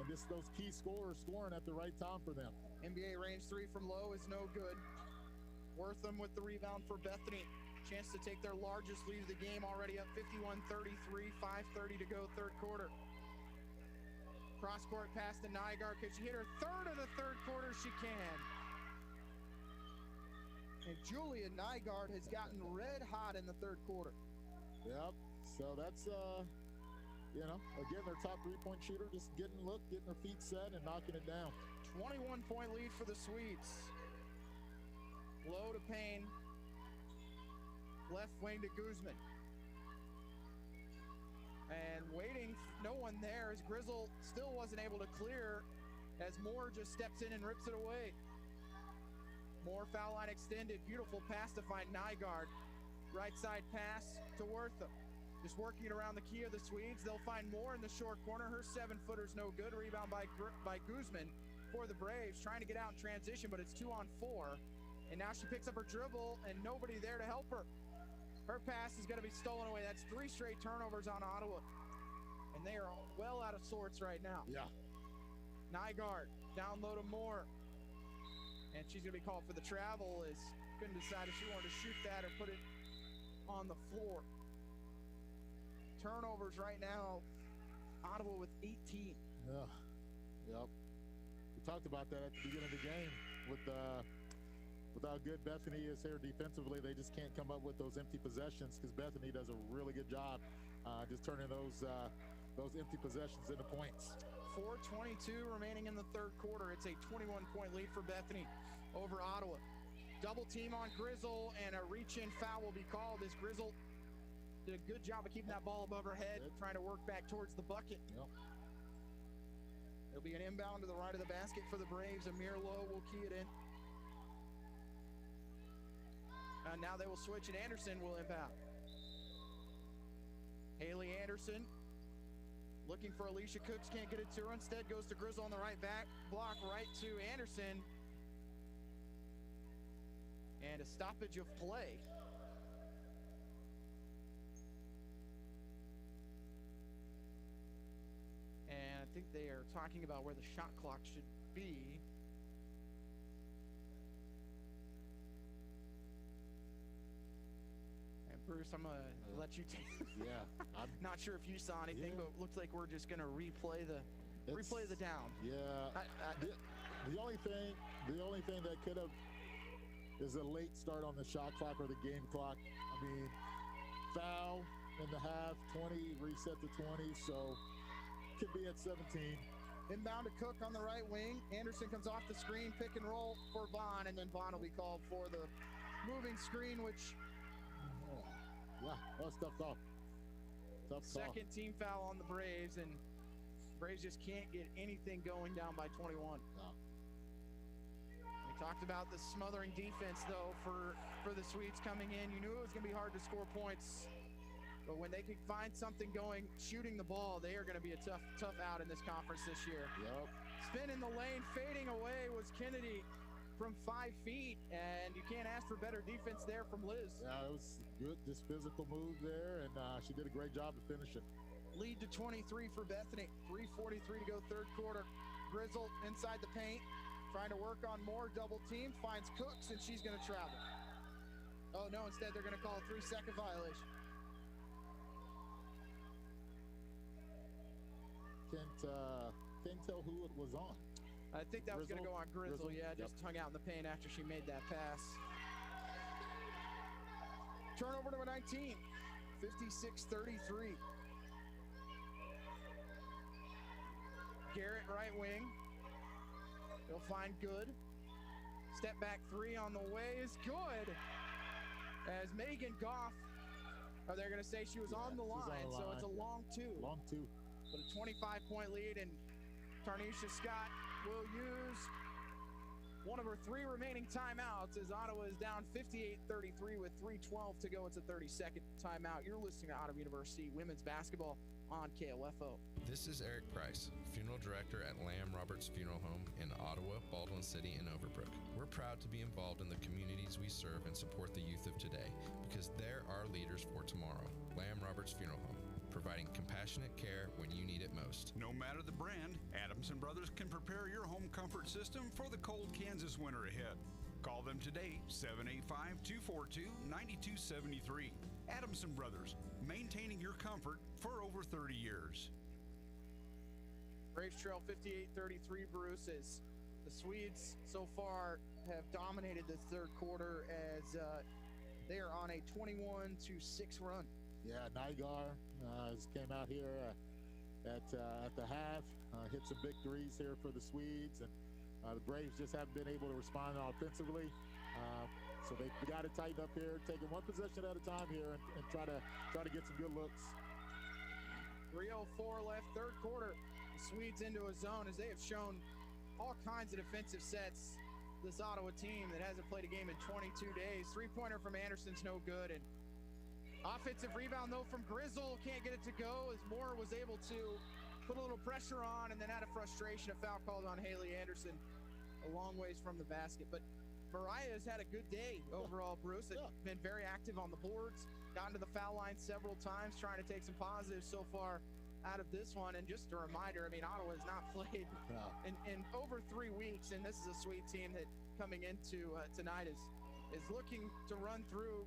just those key scorers scoring at the right time for them. NBA range three from low is no good. Wortham with the rebound for Bethany. Chance to take their largest lead of the game, already up 51-33, 5:30 to go third quarter. Cross-court pass to Nygaard. Could she hit her third of the third quarter? She can. And Julia Nygaard has gotten red hot in the third quarter. Yep. So that's, again, their top three-point shooter, just getting her feet set and knocking it down. 21-point lead for the Swedes. Low to Payne. Left wing to Guzman. And waiting, no one there as Grizzle still wasn't able to clear as Moore just steps in and rips it away. Moore foul line extended, beautiful pass to find Nygaard. Right side pass to Wortham. Just working it around the key of the Swedes. They'll find Moore in the short corner. Her 7-footer's no good. Rebound by Guzman for the Braves. Trying to get out in transition, but it's 2-on-4. And now she picks up her dribble and nobody there to help her. Her pass is going to be stolen away. That's 3 straight turnovers on Ottawa. And they are well out of sorts right now. Yeah. Nygaard down low to Moore. And she's going to be called for the travel as couldn't decide if she wanted to shoot that or put it on the floor. Turnovers right now. Ottawa with 18. Yeah. Yep. We talked about that at the beginning of the game with how good Bethany is here defensively. They just can't come up with those empty possessions because Bethany does a really good job just turning those empty possessions into points. 4:22 remaining in the third quarter. It's a 21-point lead for Bethany over Ottawa. Double team on Grizzle and a reach-in foul will be called as Grizzle did a good job of keeping that ball above her head, trying to work back towards the bucket. Yep. It'll be an inbound to the right of the basket for the Braves. Amir Lowe will key it in. Now they will switch and Anderson will inbound. Haley Anderson looking for Alicia Cooks, can't get it to her. Instead goes to Grizzle on the right back block, right to Anderson. And a stoppage of play. And I think they are talking about where the shot clock should be. Bruce, I'm going to let you take Yeah. I'm not sure if you saw anything, but it looks like we're just going to replay the down. Yeah. The only thing that could have is a late start on the shot clock or the game clock. I mean, foul in the half, 20, reset to 20, so could be at 17. Inbound to Cook on the right wing. Anderson comes off the screen, pick and roll for Vaughn, and then Vaughn will be called for the moving screen, which... Yeah, that was tough call. Tough call. Second team foul on the Braves, and Braves just can't get anything going down by 21. No. We talked about the smothering defense, though, for the Swedes coming in. You knew it was going to be hard to score points. But when they can find something going, shooting the ball, they are going to be a tough out in this conference this year. Yep. Spin in the lane, fading away was Kennedy from 5 feet, and you can't ask for better defense there from Liz. Yeah, it was good, just physical move there, and she did a great job of finishing. Lead to 23 for Bethany. 3:43 to go third quarter. Grizzle inside the paint, trying to work on more double team, finds Cooks, and she's going to travel. Oh, no, instead they're going to call a 3-second violation. Can't tell who it was on. I think that was going to go on Grizzle. Yeah, Yep. just hung out in the paint after she made that pass. Turnover number 19, 56-33. Garrett right wing. They'll find Good. Step back three on the way is good. As Megan Goff, they're going to say she was on the line, so it's a long two. Long two. But a 25-point lead, and Tarnisha Scott will use one of her 3 remaining timeouts as Ottawa is down 58-33 with 3:12 to go. It's a 30-second timeout. You're listening to Ottawa University women's basketball on KOFO. This is Eric Price, Funeral Director at Lamb Roberts Funeral Home in Ottawa, Baldwin City, and Overbrook. We're proud to be involved in the communities we serve and support the youth of today because they're our leaders for tomorrow. Lamb Roberts Funeral Home, providing compassionate care when you need it most. No matter the brand, Adamson Brothers can prepare your home comfort system for the cold Kansas winter ahead. Call them today, 785-242-9273. Adamson Brothers, maintaining your comfort for over 30 years. Braves trail 58-33, Bruce, as the Swedes so far have dominated this third quarter as they are on a 21-6 run. Yeah, Nygaard came out here at the half, hit some big threes here for the Swedes, and the Braves just haven't been able to respond offensively. So they got to tighten up here, taking one possession at a time here, and try to get some good looks. 3:04 left, third quarter. The Swedes into a zone as they have shown all kinds of defensive sets. This Ottawa team that hasn't played a game in 22 days. 3-pointer from Anderson's no good, and offensive rebound, though, from Grizzle. Can't get it to go as Moore was able to put a little pressure on, and then out of frustration, a foul called on Haley Anderson a long ways from the basket. But Mariah has had a good day overall, Bruce. Been very active on the boards, gotten to the foul line several times, trying to take some positives so far out of this one. And just a reminder, I mean, Ottawa has not played in over 3 weeks, and this is a Sweet team that coming into tonight is looking to run through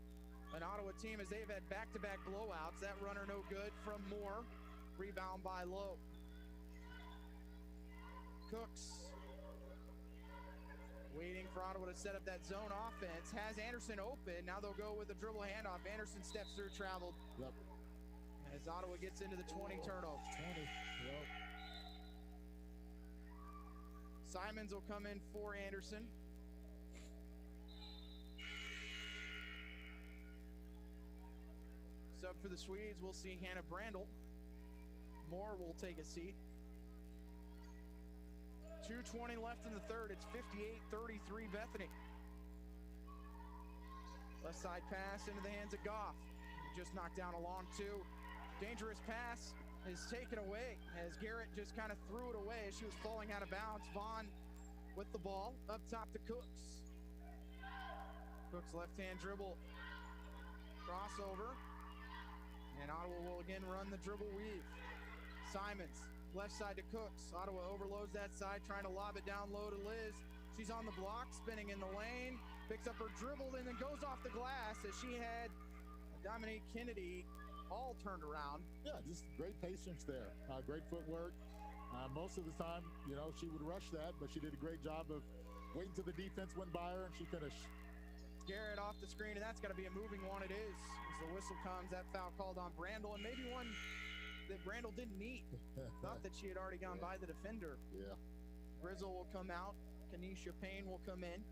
an Ottawa team as they've had back-to-back blowouts. That runner no good from Moore. Rebound by Lowe. Cooks waiting for Ottawa to set up that zone offense. Has Anderson open. Now they'll go with a dribble handoff. Anderson steps through, traveled. Yep. As Ottawa gets into the 20 turnover. 20, yep. Simons will come in for Anderson. Sub for the Swedes, we'll see Hannah Brandel. Moore will take a seat. 2:20 left in the third. It's 58-33 Bethany. Left side pass into the hands of Goff. Just knocked down a long two. Dangerous pass is taken away as Garrett just kind of threw it away as she was falling out of bounds. Vaughn with the ball up top to Cooks. Cooks left-hand dribble. Crossover. And Ottawa will again run the dribble weave. Simons, left side to Cooks. Ottawa overloads that side, trying to lob it down low to Liz. She's on the block, spinning in the lane, picks up her dribble, and then goes off the glass as she had Dominique Kennedy all turned around. Yeah, just great patience there. Great footwork. Most of the time, she would rush that, but she did a great job of waiting till the defense went by her, and she finished. Garrett off the screen, and that's going to be a moving one. It is. As the whistle comes, that foul called on Brandel, and maybe one that Brandel didn't need. Thought that she had already gone by the defender. Yeah. Grizzle will come out. Kanisha Payne will come in.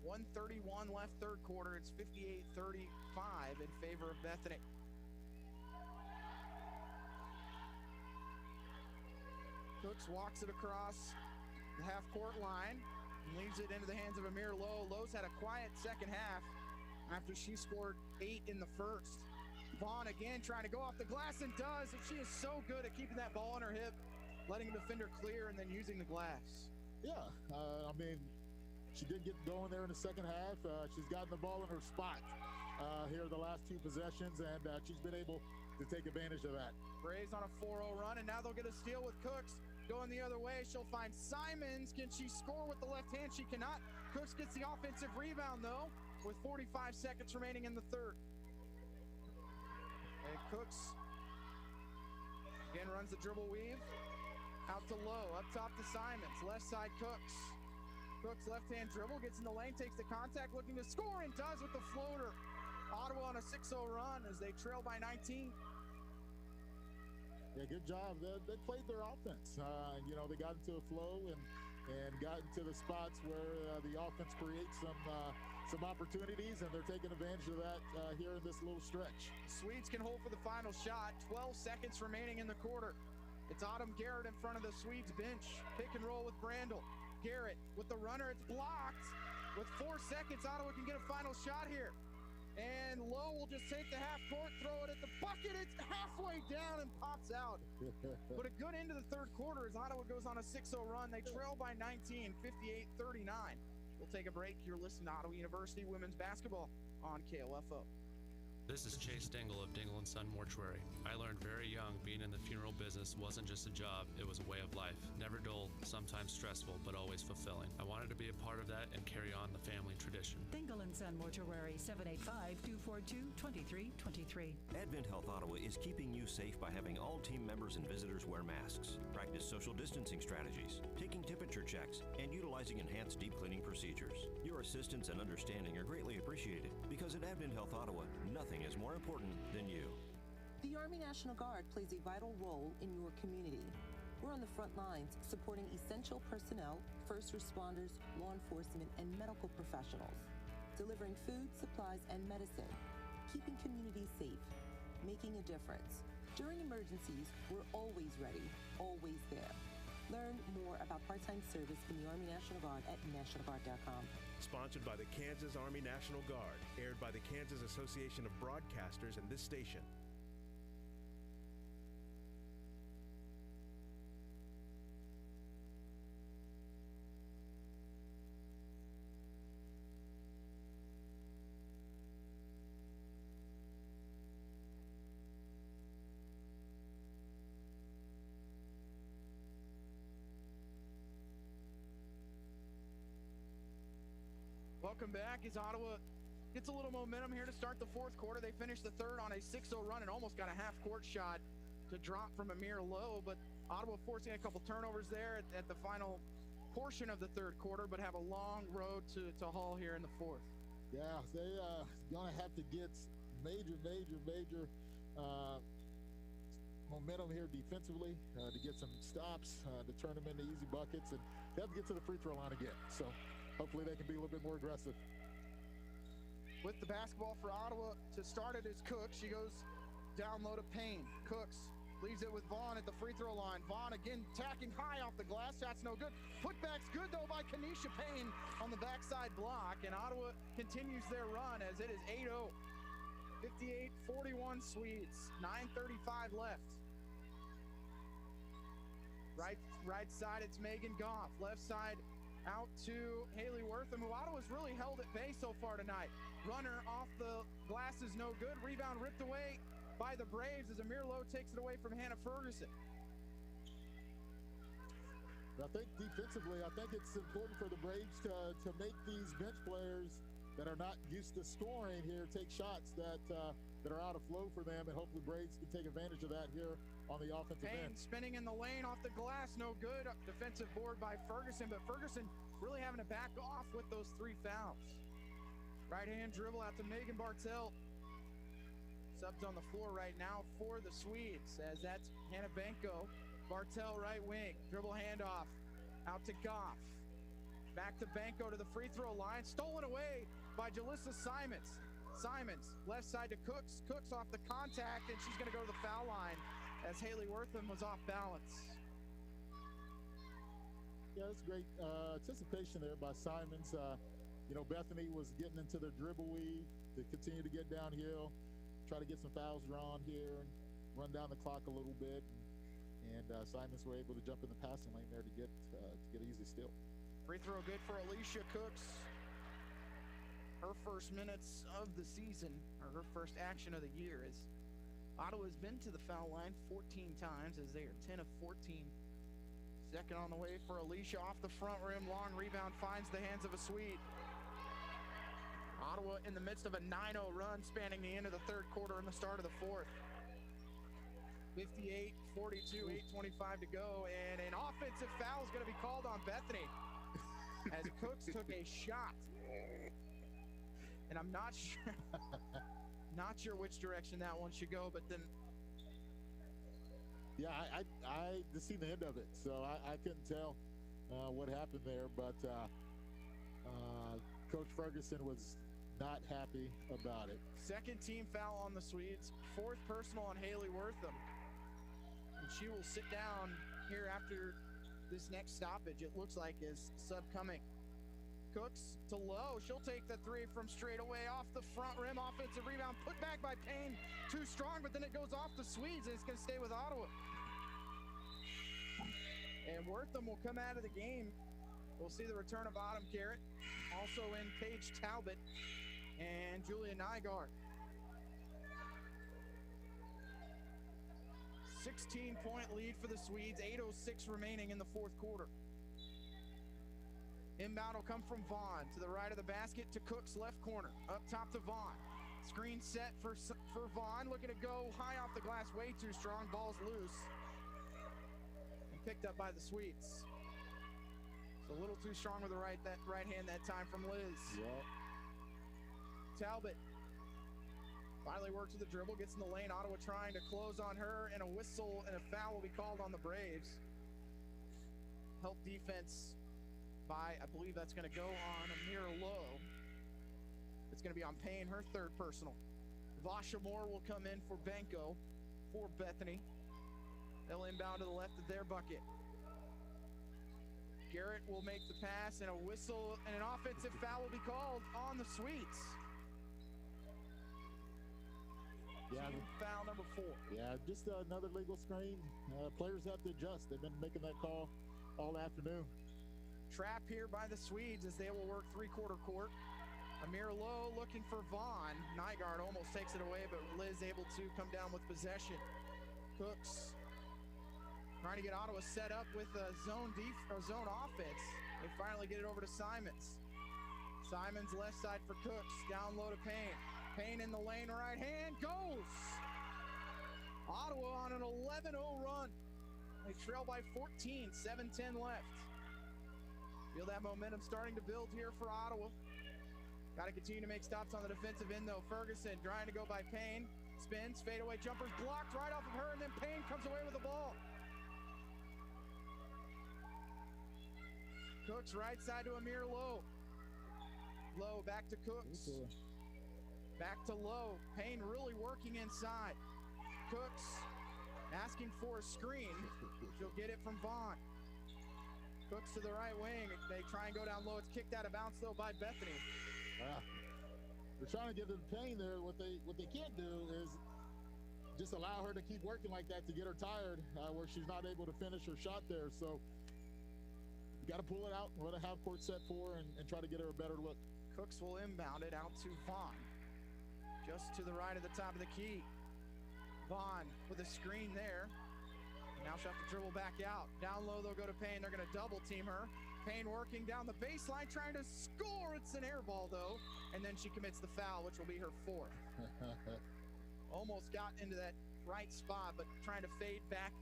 1:31 left third quarter. It's 58-35 in favor of Bethany. Cooks walks it across the half-court line and leaves it into the hands of Amir Lowe. Lowe's had a quiet second half after she scored 8 in the first. Vaughn again trying to go off the glass and does. And she is so good at keeping that ball on her hip, letting the defender clear and then using the glass. Yeah, she did get going there in the second half. She's gotten the ball in her spot here the last 2 possessions, and she's been able to take advantage of that. Braves on a 4-0 run, and now they'll get a steal with Cooks. Going the other way, she'll find Simons. Can she score with the left hand? She cannot. Cooks gets the offensive rebound, though, with 45 seconds remaining in the third. And Cooks again runs the dribble weave. Out to Lowe, up top to Simons. Left side, Cooks. Cooks left-hand dribble, gets in the lane, takes the contact, looking to score, and does with the floater. Ottawa on a 6-0 run as they trail by 19. Yeah, good job. They played their offense. They got into a flow and got into the spots where the offense creates some opportunities, and they're taking advantage of that here in this little stretch. Swedes can hold for the final shot. 12 seconds remaining in the quarter. It's Autumn Garrett in front of the Swedes bench. Pick and roll with Brandel. Garrett with the runner. It's blocked. With 4 seconds, Ottawa can get a final shot here. And Lowe will just take the half court, throw it at the bucket. It's halfway down and pops out. But a good end of the third quarter as Ottawa goes on a 6-0 run. They trail by 19, 58-39. We'll take a break. You're listening to Ottawa University Women's Basketball on KOFO. This is Chase Dingle of Dingle & Son Mortuary. I learned very young being in the funeral business wasn't just a job, it was a way of life. Never dull, sometimes stressful, but always fulfilling. I wanted to be a part of that and carry on the family tradition. Dingle & Son Mortuary, 785-242-2323. Advent Health Ottawa is keeping you safe by having all team members and visitors wear masks, practice social distancing strategies, taking temperature checks, and utilizing enhanced deep cleaning procedures. Your assistance and understanding are greatly appreciated because at Advent Health Ottawa, nothing is more important than you. The Army National Guard plays a vital role in your community. We're on the front lines supporting essential personnel, first responders, law enforcement, and medical professionals, delivering food, supplies, and medicine, keeping communities safe, making a difference. During emergencies, we're always ready, always there. Learn more about part-time service in the Army National Guard at nationalguard.com. Sponsored by the Kansas Army National Guard, aired by the Kansas Association of Broadcasters and this station. Welcome back as Ottawa gets a little momentum here to start the fourth quarter. They finished the third on a 6-0 run and almost got a half-court shot to drop from Amir Lowe, but Ottawa forcing a couple turnovers there at the final portion of the third quarter, but have a long road to haul here in the fourth. Yeah, they're going to have to get major momentum here defensively to get some stops, to turn them into easy buckets, and they have to get to the free throw line again. So hopefully they can be a little bit more aggressive. With the basketball for Ottawa to start it is Cooks. She goes down low to Payne. Cooks leaves it with Vaughn at the free throw line. Vaughn again tacking high off the glass. Shot's no good. Putback's good though by Kanisha Payne on the backside block. And Ottawa continues their run as it is 8-0. 58-41 Swedes. 9:35 left. Right side, it's Megan Goff. Left side, out to Haley Wortham, who Ottawa's really held at bay so far tonight. Runner off the glass is no good. Rebound ripped away by the Braves as Amir Lowe takes it away from Hannah Ferguson. I think defensively, I think it's important for the Braves to make these bench players that are not used to scoring here take shots that are out of flow for them, and hopefully Braves can take advantage of that here on the offensive Payne end. spinning in the lane off the glass, no good. Defensive board by Ferguson, but Ferguson really having to back off with those 3 fouls. Right hand dribble out to Megan Bartelt. Subs on the floor right now for the Swedes, as that's Hannah Benko. Bartelt right wing, dribble handoff out to Goff. Back to Benko to the free throw line, stolen away by Jalissa Simons. Simons, left side to Cooks. Cooks off the contact, and she's going to go to the foul line as Haley Wortham was off balance. Yeah, that's great anticipation there by Simons. Bethany was getting into the dribble weave to continue to get downhill, try to get some fouls drawn here, and run down the clock a little bit. And Simons were able to jump in the passing lane there to get an easy steal. Free throw good for Alicia Cooks. Her first minutes of the season, or her first action of the year, as Ottawa's been to the foul line 14 times, as they are 10 of 14. Second on the way for Alicia off the front rim. Long rebound finds the hands of a Swede. Ottawa in the midst of a 9-0 run spanning the end of the third quarter and the start of the fourth. 58-42, 8:25 to go, and an offensive foul is going to be called on Bethany as Cooks took a shot. And I'm not sure which direction that one should go, but then. Yeah, I just seen the end of it, so I couldn't tell what happened there, but Coach Ferguson was not happy about it. Second team foul on the Swedes, 4th personal on Haley Wortham. And she will sit down here after this next stoppage, it looks like, is sub coming. Cooks to Lowe. She'll take the 3 from straight away off the front rim. Offensive rebound put back by Payne. Too strong, but then it goes off the Swedes, and it's going to stay with Ottawa. And Wortham will come out of the game. We'll see the return of Autumn Garrett. Also in Paige Talbot and Julia Nygaard. 16-point lead for the Swedes. 8:06 remaining in the fourth quarter. Inbound will come from Vaughn to the right of the basket to Cooks left corner. Up top to Vaughn. Screen set for Vaughn. Looking to go high off the glass. Way too strong. Ball's loose. And picked up by the Swedes. So a little too strong with the right hand that time from Liz. Yeah. Talbot finally works with the dribble. Gets in the lane. Ottawa trying to close on her. And a whistle and a foul will be called on the Braves. Help defense by, I believe that's going to go on Amir Lowe. It's going to be on Payne, her 3rd personal. Vasha Moore will come in for Benko, for Bethany. They'll inbound to the left of their bucket. Garrett will make the pass, and a whistle and an offensive foul will be called on the Swedes. Yeah, foul number 4. Yeah, just another legal screen. Players have to adjust. They've been making that call all afternoon. Trap here by the Swedes as they will work 3-quarter court. Amir Lowe looking for Vaughn. Nygaard almost takes it away, but Liz able to come down with possession. Cooks trying to get Ottawa set up with a zone offense. They finally get it over to Simons. Simons left side for Cooks. Down low to Payne. Payne in the lane, right hand goes. Ottawa on an 11-0 run. They trail by 14, 7:10 left. Feel that momentum starting to build here for Ottawa. Got to continue to make stops on the defensive end, though. Ferguson trying to go by Payne. Spins, fadeaway jumpers blocked right off of her, and then Payne comes away with the ball. Cooks right side to Amir Lowe. Lowe back to Cooks. Back to Lowe. Payne really working inside. Cooks asking for a screen. She'll get it from Vaughn. Cooks to the right wing. They try and go down low. It's kicked out of bounds, though, by Bethany. They're trying to get to the Payne there. What they can't do is just allow her to keep working like that to get her tired, where she's not able to finish her shot there. So you got to pull it out, let her have court set for her, and try to get her a better look. Cooks will inbound it out to Vaughn. Just to the right of the top of the key. Vaughn with a screen there. Now she'll have to dribble back out. Down low, they'll go to Payne. They're going to double team her. Payne working down the baseline, trying to score. It's an air ball, though. And then she commits the foul, which will be her fourth. Almost got into that right spot, but trying to fade back,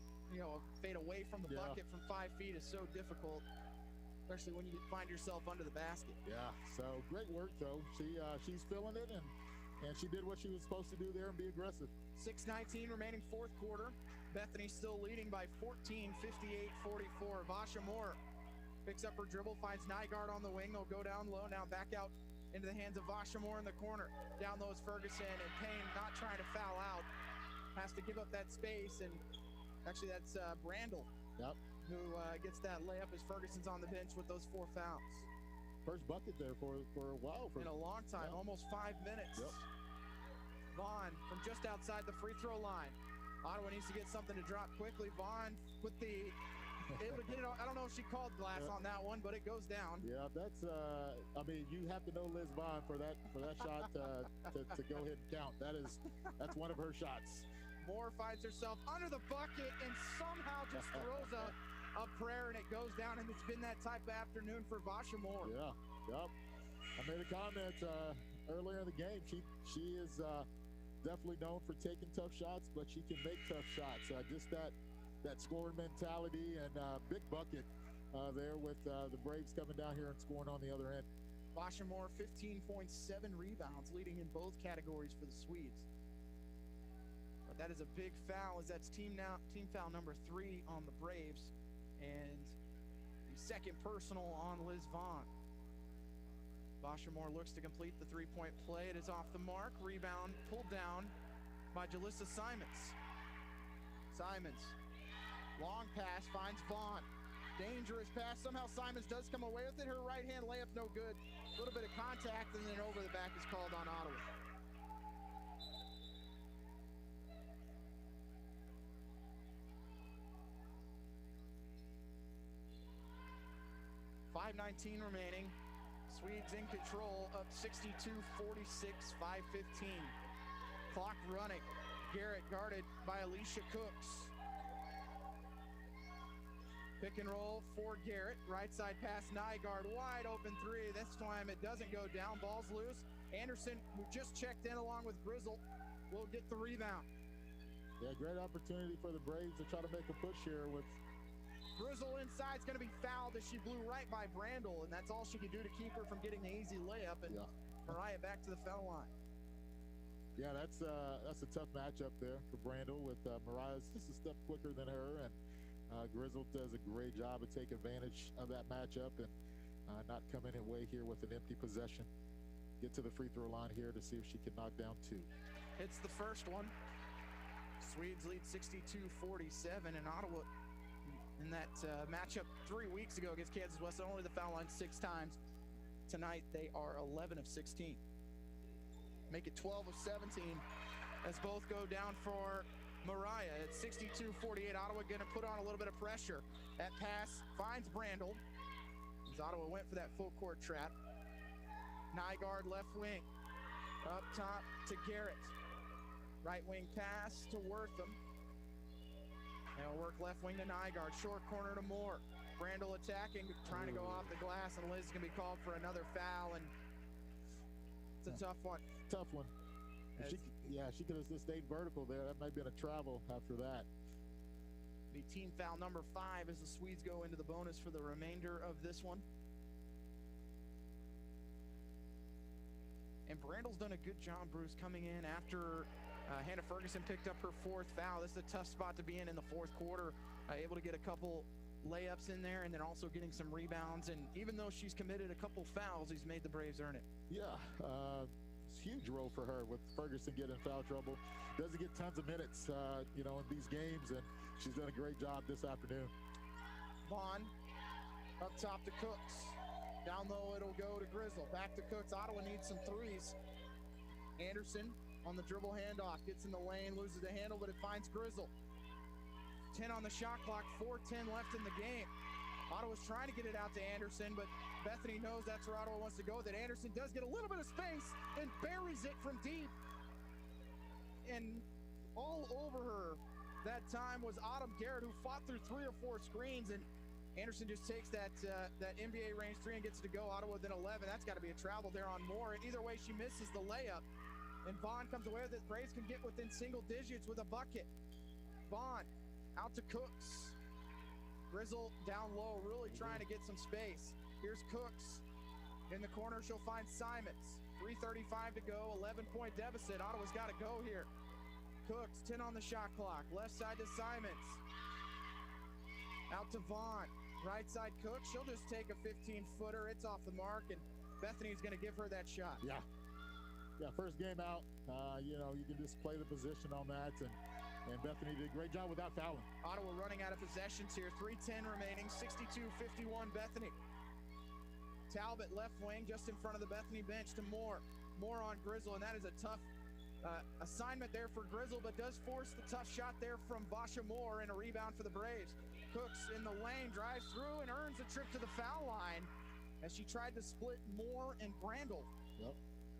fade away from the bucket from 5 feet is so difficult, especially when you find yourself under the basket. Yeah, so great work, though. She's feeling it, and she did what she was supposed to do there and be aggressive. 6:19 remaining fourth quarter. Bethany still leading by 14, 58-44. Vasha Moore picks up her dribble, finds Nygaard on the wing. They'll go down low now, back out into the hands of Vasha Moore in the corner. Down low is Ferguson, and Payne not trying to foul out. Has to give up that space, and actually that's Brandel who gets that layup as Ferguson's on the bench with those 4 fouls. First bucket there for a while. In a long time, almost 5 minutes. Yep. Vaughn from just outside the free throw line. Ottawa needs to get something to drop quickly. Vaughn with the able to get it. I don't know if she called glass on that one, but it goes down. Yeah, that's. You have to know Liz Vaughn for that shot to go ahead and count. That's one of her shots. Moore finds herself under the bucket and somehow just throws a prayer, and it goes down. And it's been that type of afternoon for Vasha Moore. Yeah, yep. I made a comment earlier in the game. She is definitely known for taking tough shots, but she can make tough shots. Just that scoring mentality and big bucket there with the Braves coming down here and scoring on the other end. Vasha Moore, 15.7 rebounds, leading in both categories for the Swedes. But that is a big foul, as that's team foul number 3 on the Braves, and the second personal on Liz Vaughn. Vasha Moore looks to complete the 3-point play. It is off the mark. Rebound pulled down by Jalissa Simons. Simons, long pass, finds Vaughn. Dangerous pass. Somehow Simons does come away with it. Her right-hand layup no good. A little bit of contact, and then over the back is called on Ottawa. .5:19 remaining. Swedes in control, up 62-46, 5:15. Clock running. Garrett guarded by Alicia Cooks. Pick and roll for Garrett. Right side pass, Nygaard, wide open 3. This time it doesn't go down. Ball's loose. Anderson, who just checked in along with Grizzle, will get the rebound. Yeah, great opportunity for the Braves to try to make a push here with Grizzle inside is going to be fouled as she blew right by Brandel, and that's all she could do to keep her from getting the easy layup. And Mariah back to the foul line. Yeah, that's a tough matchup there for Brandel with Mariah just a step quicker than her, and Grizzle does a great job of taking advantage of that matchup and not coming in way here with an empty possession. Get to the free throw line here to see if she can knock down 2. Hits the first one. Swedes lead 62-47, and Ottawa in that matchup 3 weeks ago against Kansas West, only the foul line 6 times. Tonight they are 11 of 16. Make it 12 of 17 as both go down for Mariah. It's 62-48. Ottawa going to put on a little bit of pressure. That pass finds Brandel as Ottawa went for that full court trap. Nygaard left wing. Up top to Garrett. Right wing pass to Wortham. They'll work left wing to Nygaard. Short corner to Moore. Brandel attacking, trying to go off the glass, and Liz is going to be called for another foul, and it's a tough one. Tough one. She could have just stayed vertical there. That might have been a travel after that. Be team foul number 5 as the Swedes go into the bonus for the remainder of this one. And Brandel's done a good job, Bruce, coming in after Hannah Ferguson picked up her 4th foul. This is a tough spot to be in the 4th quarter. Able to get a couple layups in there and then also getting some rebounds. And even though she's committed a couple fouls, he's made the Braves earn it. Yeah, it's a huge role for her with Ferguson getting in foul trouble. Doesn't get tons of minutes, in these games, and she's done a great job this afternoon. Vaughn up top to Cooks. Down low, it'll go to Grizzle. Back to Cooks. Ottawa needs some threes. Anderson on the dribble handoff. Gets in the lane, loses the handle, but it finds Grizzle. 10 on the shot clock, 4:10 left in the game. Ottawa's trying to get it out to Anderson, but Bethany knows that's where Ottawa wants to go. That Anderson does get a little bit of space and buries it from deep. And all over her that time was Autumn Garrett, who fought through 3 or 4 screens, and Anderson just takes that NBA range three and gets it to go. Ottawa within 11. That's got to be a travel there on Moore. Either way, she misses the layup. And Vaughn comes away with it. Braves can get within single digits with a bucket. Vaughn out to Cooks. Grizzle down low, really trying to get some space. Here's Cooks. In the corner, she'll find Simons. 3:35 to go, 11-point deficit. Ottawa's got to go here. Cooks, 10 on the shot clock. Left side to Simons. Out to Vaughn. Right side Cooks. She'll just take a 15-footer. It's off the mark, and Bethany's going to give her that shot. Yeah, first game out. You can just play the position on that, and Bethany did a great job without fouling. Ottawa running out of possessions here. 3:10 remaining, 62-51 Bethany. Talbot left wing just in front of the Bethany bench to Moore. Moore on Grizzle, and that is a tough assignment there for Grizzle, but does force the tough shot there from Vasha Moore and a rebound for the Braves. Cooks in the lane, drives through and earns a trip to the foul line as she tried to split Moore and Grandel. Yep.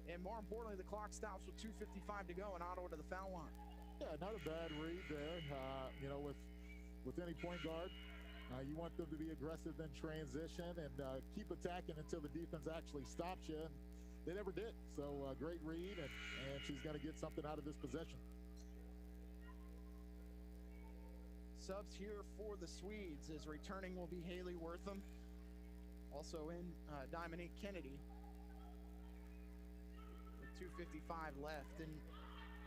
And more importantly, the clock stops with 2:55 to go and Ottawa to the foul line. Yeah, not a bad read there. With any point guard, you want them to be aggressive in transition and keep attacking until the defense actually stops you. And they never did. So great read, and she's going to get something out of this possession. Subs here for the Swedes as returning will be Haley Wortham. Also in Dominique Kennedy. With 2:55 left. And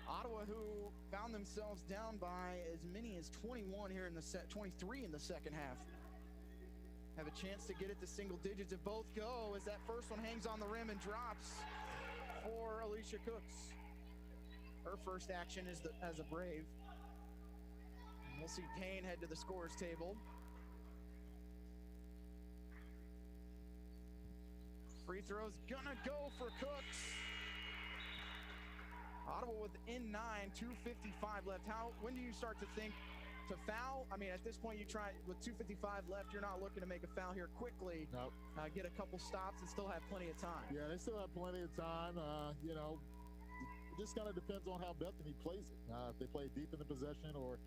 Ottawa, who found themselves down by as many as 21 here in the 23 in the second half, have a chance to get it to single digits if both go, as that first one hangs on the rim and drops for Alicia Cooks. Her first action is as a Brave. And we'll see Payne head to the scorer's table. Free throw's gonna go for Cooks. Ottawa within 9, 2:55 left. When do you start to think to foul? I mean, at this point, you try with 2:55 left. You're not looking to make a foul here quickly. Nope. Get a couple stops and still have plenty of time. Yeah, they still have plenty of time. It just kind of depends on how Bethany plays it. If they play deep in the possession or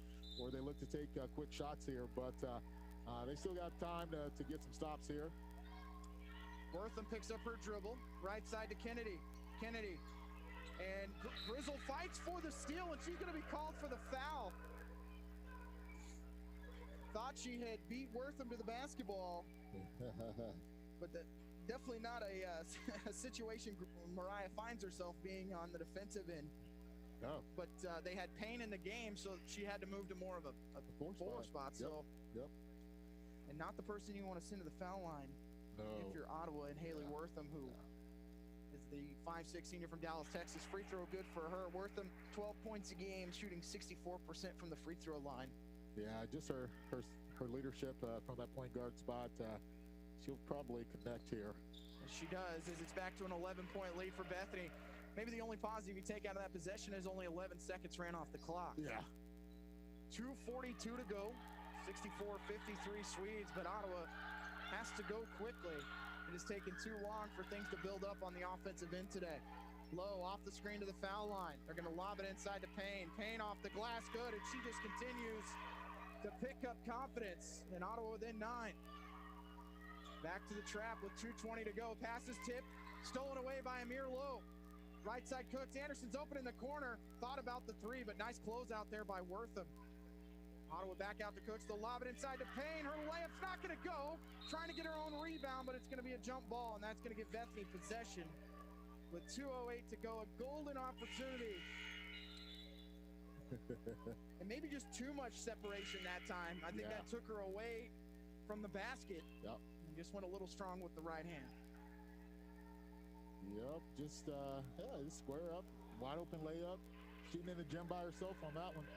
they look to take quick shots here. But they still got time to get some stops here. Wortham picks up her dribble. Right side to Kennedy. And Grizzle fights for the steal, and she's going to be called for the foul. Thought she had beat Wortham to the basketball. But definitely not a situation Mariah finds herself being on the defensive end. No. But they had Payne in the game, so she had to move to more of a four spot. Yep. And not the person you want to send to the foul line. No. If you're Ottawa, and Haley Wortham, who is the 5'6" senior from Dallas, Texas. Free throw good for her. Wortham, 12 points a game, shooting 64% from the free throw line. Yeah, just her leadership from that point guard spot. She'll probably connect here. She does, as it's back to an 11-point lead for Bethany. Maybe the only positive you take out of that possession is only 11 seconds ran off the clock. Yeah. 2:42 to go. 64-53 Swedes, but Ottawa has to go quickly. It has taken too long for things to build up on the offensive end today. Low off the screen to the foul line. They're going to lob it inside to Payne. Payne off the glass, good, and she just continues to pick up confidence. And Ottawa within 9. Back to the trap with 2:20 to go. Pass is tipped, stolen away by Amir Lowe. Right side Cooks. Anderson's open in the corner. Thought about the three, but nice close out there by Wortham. Ottawa back out to Cooks. They'll lob it inside to Payne. Her layup's not going to go. Trying to get her own rebound, but it's going to be a jump ball, and that's going to give Bethany possession. With 2:08 to go, a golden opportunity. And maybe just too much separation that time. I think that took her away from the basket. Yep. And just went a little strong with the right hand. Yep, just square up. Wide open layup. Shooting in the gym by herself on that one.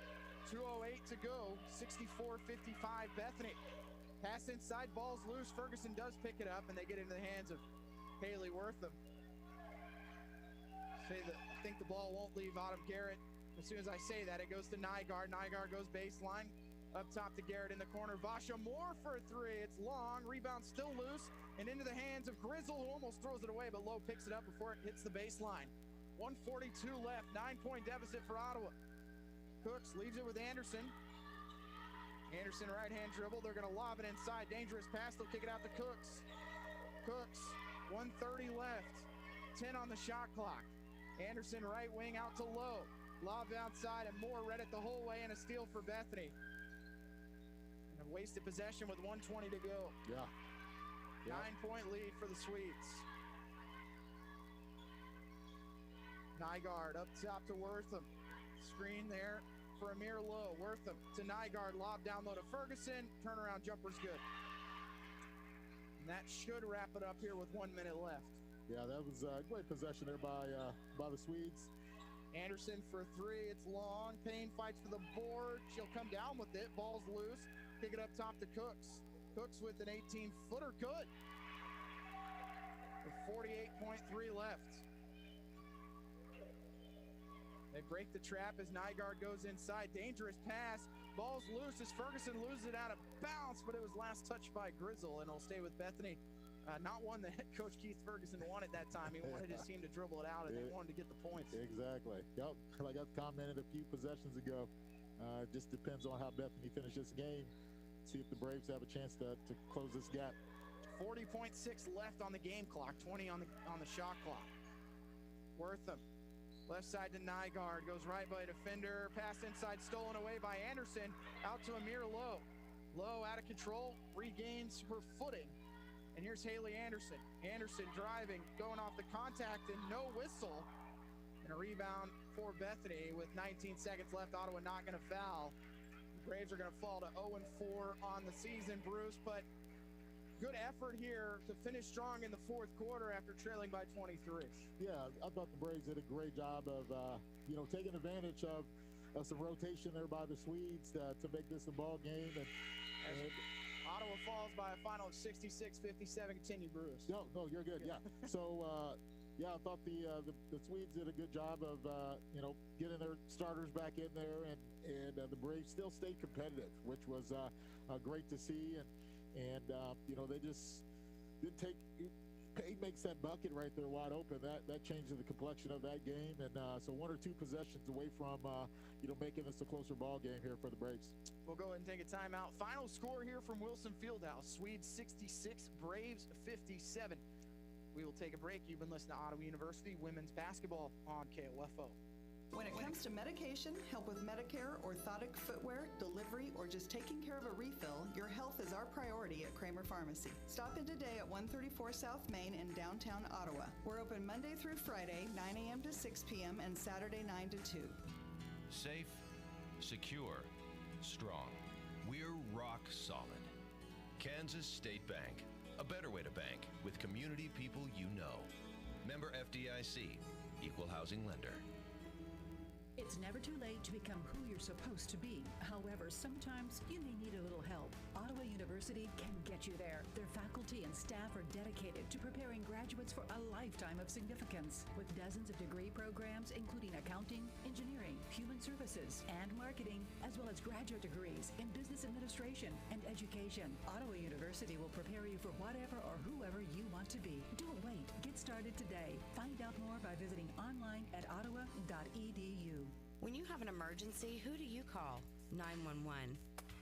2:08 to go, 64-55 Bethany. Pass inside, ball's loose. Ferguson does pick it up, and they get it into the hands of Haley Wortham. I think the ball won't leave Autumn Garrett. As soon as I say that, it goes to Nygaard. Nygaard goes baseline. Up top to Garrett in the corner. Vasha Moore for a three. It's long. Rebound still loose. And into the hands of Grizzle, who almost throws it away, but Lowe picks it up before it hits the baseline. 1:42 left. 9-point deficit for Ottawa. Cooks leaves it with Anderson. Anderson right-hand dribble. They're going to lob it inside. Dangerous pass. They'll kick it out to Cooks. Cooks, 1:30 left. 10 on the shot clock. Anderson right wing out to Lowe. Lob outside and Moore read it the whole way, and a steal for Bethany. And a wasted possession with 1:20 to go. Yeah. 9-point lead for the Swedes. Nygaard up top to Wortham. Screen there for Amir Lowe. Wortham to Nygaard. Lob down low to Ferguson. Turnaround jumper's good. And that should wrap it up here with 1 minute left. Yeah, that was a great possession there by the Swedes. Anderson for three. It's long. Payne fights for the board. She'll come down with it. Ball's loose. Kick it up top to Cooks. Cooks with an 18-footer. Good. With 48.3 left. They break the trap as Nygaard goes inside. Dangerous pass. Ball's loose as Ferguson loses it out of bounds, but it was last touched by Grizzle, and it'll stay with Bethany. Not one that Coach Keith Ferguson wanted that time. He wanted his team to dribble it out, and they wanted to get the points. Exactly. Yep. Like I commented a few possessions ago, just depends on how Bethany finishes the game. See if the Braves have a chance to close this gap. 40.6 left on the game clock. 20 on the shot clock. Wortham. Left side to Nygaard. Goes right by a defender. Pass inside, stolen away by Anderson. Out to Amir Lowe. Lowe out of control. Regains her footing. And here's Haley Anderson. Anderson driving, going off the contact, and no whistle. And a rebound for Bethany with 19 seconds left. Ottawa not going to foul. The Braves are going to fall to 0-4 on the season, Bruce. But good effort here to finish strong in the fourth quarter after trailing by 23. Yeah, I thought the Braves did a great job of, taking advantage of some rotation there by the Swedes to make this a ball game. And Ottawa falls by a final of 66-57. Continue, Bruce. No, you're good. Yeah. So, I thought the Swedes did a good job of, getting their starters back in there, and the Braves still stayed competitive, which was great to see. And they just didn't take. Paige makes that bucket right there wide open. That changes the complexion of that game. And so one or two possessions away from, making this a closer ball game here for the Braves. We'll go ahead and take a timeout. Final score here from Wilson Fieldhouse. Swedes 66, Braves 57. We will take a break. You've been listening to Ottawa University Women's Basketball on KOFO. When it comes to medication, help with Medicare, orthotic footwear, delivery, or just taking care of a refill, your health is our priority at Kramer Pharmacy. Stop in today at 134 South Main in downtown Ottawa. We're open Monday through Friday, 9 a.m. to 6 p.m. and Saturday 9 to 2. Safe, secure, strong. We're rock solid. Kansas State Bank. A better way to bank with community people you know. Member FDIC. Equal housing lender. It's never too late to become who you're supposed to be. However, sometimes you may need a little help. Ottawa University can get you there. Their faculty and staff are dedicated to preparing graduates for a lifetime of significance. With dozens of degree programs, including accounting, engineering, human services, and marketing, as well as graduate degrees in business administration and education, Ottawa University will prepare you for whatever or whoever you want to be. Don't wait. Get started today. Find out more by visiting online at ottawa.edu. When you have an emergency, who do you call? 911.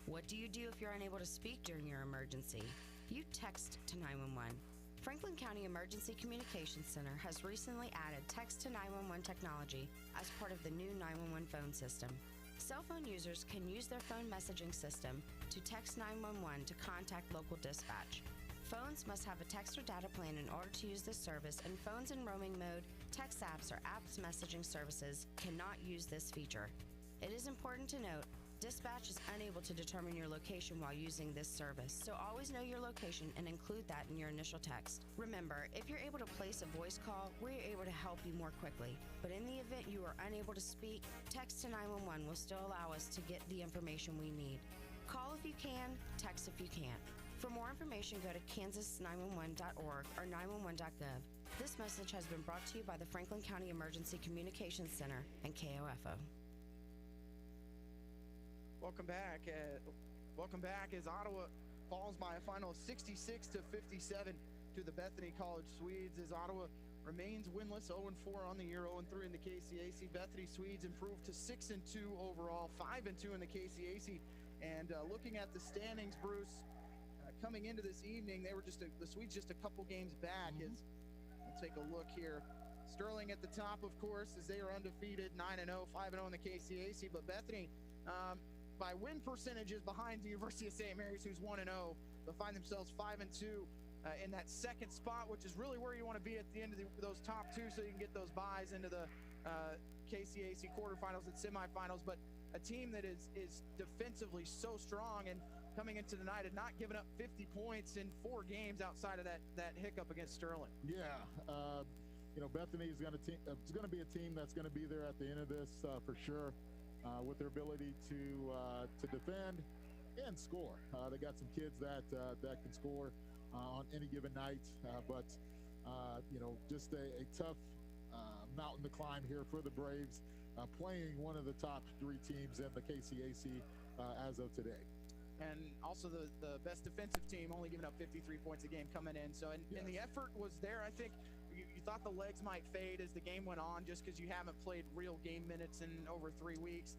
What do you do if you're unable to speak during your emergency? You text to 911. Franklin County Emergency Communications Center has recently added text to 911 technology as part of the new 911 phone system. Cell phone users can use their phone messaging system to text 911 to contact local dispatch. Phones must have a text or data plan in order to use this service, and phones in roaming mode, text apps, or apps messaging services cannot use this feature. It is important to note, dispatch is unable to determine your location while using this service, so always know your location and include that in your initial text. Remember, if you're able to place a voice call, we're able to help you more quickly. But in the event you are unable to speak, text to 911 will still allow us to get the information we need. Call if you can, text if you can't. For more information, go to kansas911.org or 911.gov. This message has been brought to you by the Franklin County Emergency Communications Center and KOFO. Welcome back as Ottawa falls by a final of 66-57 to the Bethany College Swedes, as Ottawa remains winless, 0-4 on the year, 0-3 in the KCAC. Bethany Swedes improved to 6-2 overall, 5-2 in the KCAC, And looking at the standings, Bruce, coming into this evening, they were the Swedes just a couple games back. We'll take a look here. Sterling at the top, of course, as they are undefeated, 9-0, 5-0 in the KCAC. But Bethany, by win percentages, behind the University of St. Mary's, who's 1-0, they'll find themselves 5-2 in that second spot, which is really where you want to be at the end of those top two, so you can get those buys into the KCAC quarterfinals and semifinals. But a team that is defensively so strong, and coming into the night had not given up 50 points in 4 games outside of that hiccup against Sterling. Yeah, Bethany is going to be a team that's going to be there at the end of this for sure, with their ability to defend and score. They got some kids that can score on any given night, but just a tough mountain to climb here for the Braves, playing one of the top 3 teams in the KCAC as of today. And also the best defensive team, only giving up 53 points a game coming in. So, and the effort was there. I think you thought the legs might fade as the game went on, just because you haven't played real game minutes in over 3 weeks.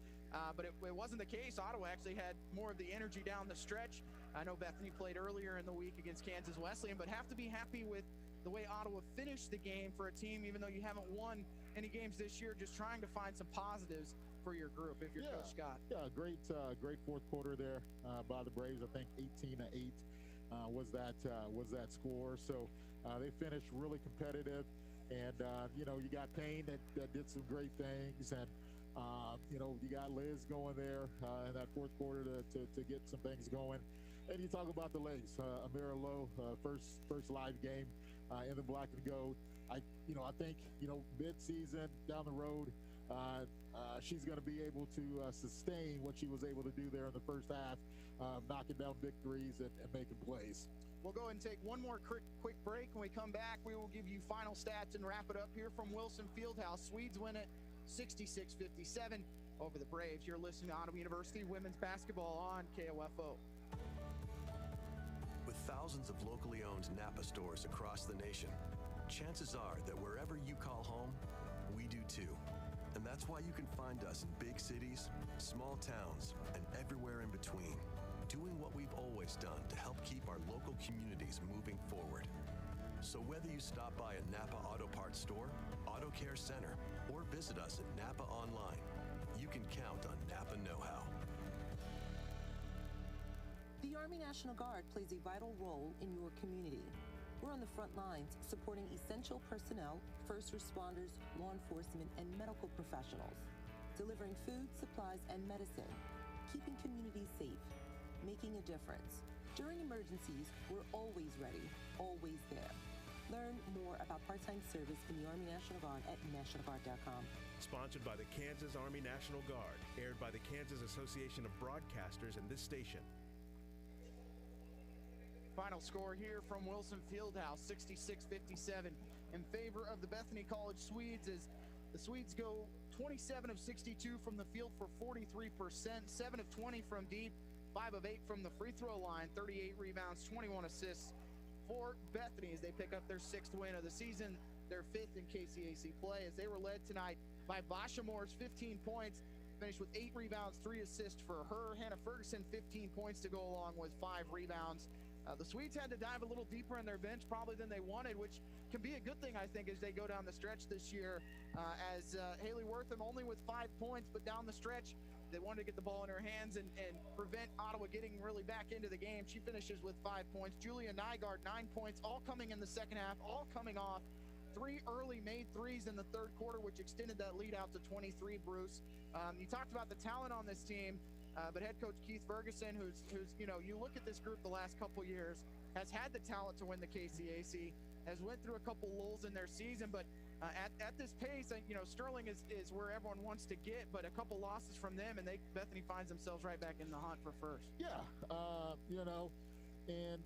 But it wasn't the case. Ottawa actually had more of the energy down the stretch. I know Bethany played earlier in the week against Kansas Wesleyan, but have to be happy with the way Ottawa finished the game for a team, even though you haven't won any games this year, just trying to find some positives for your group if you're Coach Scott. Yeah, great fourth quarter there by the Braves. I think 18-8 was that score. So they finished really competitive, and you got Payne that did some great things, and you got Liz going there in that fourth quarter to get some things going. And you talk about the legs, Amira Lowe, first live game in the black and gold. I think mid-season down the road, she's going to be able to sustain what she was able to do there in the first half, knocking down big threes and making plays. We'll go ahead and take one more quick break. When we come back, we will give you final stats and wrap it up here from Wilson Fieldhouse. Swedes win it 66-57 over the Braves. You're listening to Ottawa University Women's Basketball on KOFO. With thousands of locally owned Napa stores across the nation, chances are that wherever you call home, we do too. And that's why you can find us in big cities, small towns, and everywhere in between, doing what we've always done to help keep our local communities moving forward. So whether you stop by a Napa Auto Parts store, Auto Care Center, or visit us at Napa online, you can count on Napa know-how. The Army National Guard plays a vital role in your community. We're on the front lines supporting essential personnel, first responders, law enforcement, and medical professionals, delivering food, supplies, and medicine, keeping communities safe, making a difference. During emergencies, we're always ready, always there. Learn more about part-time service in the Army National Guard at nationalguard.com. Sponsored by the Kansas Army National Guard, aired by the Kansas Association of Broadcasters and this station. Final score here from Wilson Fieldhouse, 66-57 in favor of the Bethany College Swedes, as the Swedes go 27 of 62 from the field for 43%, 7 of 20 from deep, 5 of 8 from the free throw line, 38 rebounds, 21 assists for Bethany as they pick up their 6th win of the season, their 5th in KCAC play, as they were led tonight by Basha Moore's 15 points, finished with 8 rebounds, 3 assists for her. Hannah Ferguson, 15 points to go along with 5 rebounds. The Swedes had to dive a little deeper in their bench probably than they wanted, which can be a good thing, I think, as they go down the stretch this year, as Haley Wortham only with 5 points, but down the stretch, they wanted to get the ball in her hands and prevent Ottawa getting really back into the game. She finishes with 5 points. Julia Nygaard, 9 points, all coming in the second half, all coming off 3 early made threes in the third quarter, which extended that lead out to 23, Bruce. You talked about the talent on this team. But head coach Keith Ferguson, who's you look at this group the last couple years, has had the talent to win the KCAC, has went through a couple lulls in their season, but at this pace, Sterling is where everyone wants to get, but a couple losses from them, and Bethany finds themselves right back in the hunt for first. Yeah, and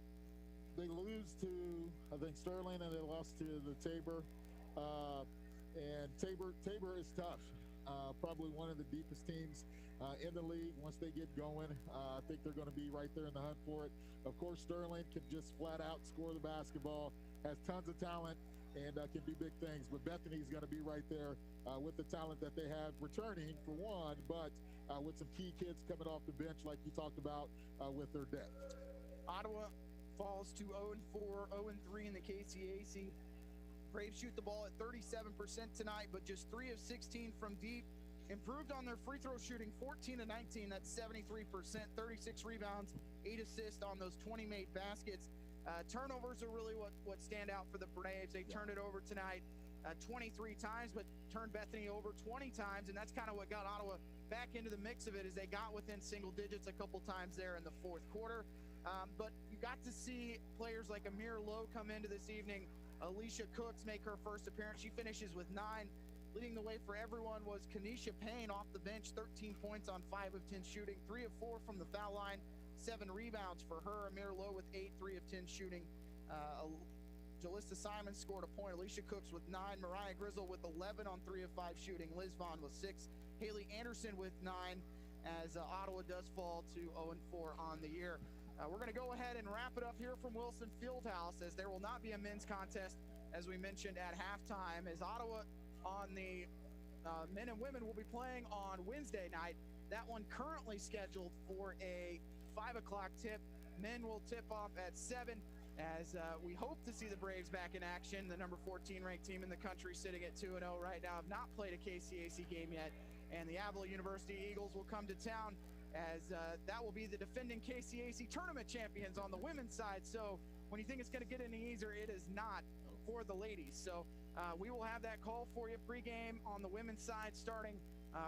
they lose to, I think, Sterling, and they lost to the Tabor, and Tabor is tough. Probably one of the deepest teams in the league. Once they get going, I think they're going to be right there in the hunt for it. Of course, Sterling can just flat out score the basketball, has tons of talent, and can do big things. But Bethany's going to be right there with the talent that they have returning, for one, but with some key kids coming off the bench like you talked about with their depth. Ottawa falls to 0-4, 0-3 in the KCAC. Braves shoot the ball at 37% tonight, but just 3 of 16 from deep. Improved on their free throw shooting, 14-19. That's 73%, 36 rebounds, 8 assists on those 20 made baskets. Turnovers are really what stand out for the Braves. They turned it over tonight 23 times, but turned Bethany over 20 times, and that's kind of what got Ottawa back into the mix of it, as they got within single digits a couple times there in the fourth quarter. But you got to see players like Amir Lowe come into this evening. Alicia Cooks make her first appearance. She finishes with 9. Leading the way for everyone was Kanisha Payne off the bench, 13 points on 5 of 10 shooting, 3 of 4 from the foul line, 7 rebounds for her. Amir Lowe with 8, 3 of 10 shooting. Jalissa Simon scored a point. Alicia Cooks with 9. Mariah Grizzle with 11 on 3 of 5 shooting. Liz Vaughn with 6. Haley Anderson with 9, as Ottawa does fall to 0-4 on the year. We're going to go ahead and wrap it up here from Wilson Fieldhouse, as there will not be a men's contest, as we mentioned, at halftime, as Ottawa on the men and women will be playing on Wednesday night. That one currently scheduled for a 5 o'clock tip. Men will tip off at 7, as we hope to see the Braves back in action. The number 14 ranked team in the country, sitting at 2-0 right now, have not played a KCAC game yet. And the Avila University Eagles will come to town, as that will be the defending KCAC tournament champions on the women's side. So when you think it's going to get any easier, it is not for the ladies. So we will have that call for you pregame on the women's side starting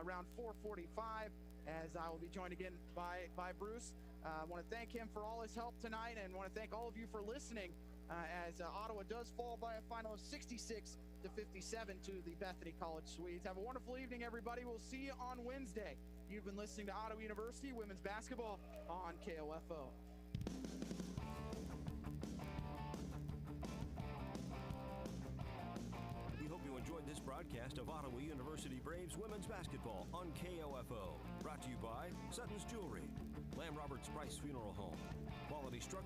around 4:45, as I will be joined again by Bruce. I want to thank him for all his help tonight, and want to thank all of you for listening, as Ottawa does fall by a final of 66-57 to the Bethany College Swedes. Have a wonderful evening, everybody. We'll see you on Wednesday. You've been listening to Ottawa University Women's Basketball on KOFO. We hope you enjoyed this broadcast of Ottawa University Braves Women's Basketball on KOFO. Brought to you by Sutton's Jewelry, Lamb Roberts Price Funeral Home, Quality Structures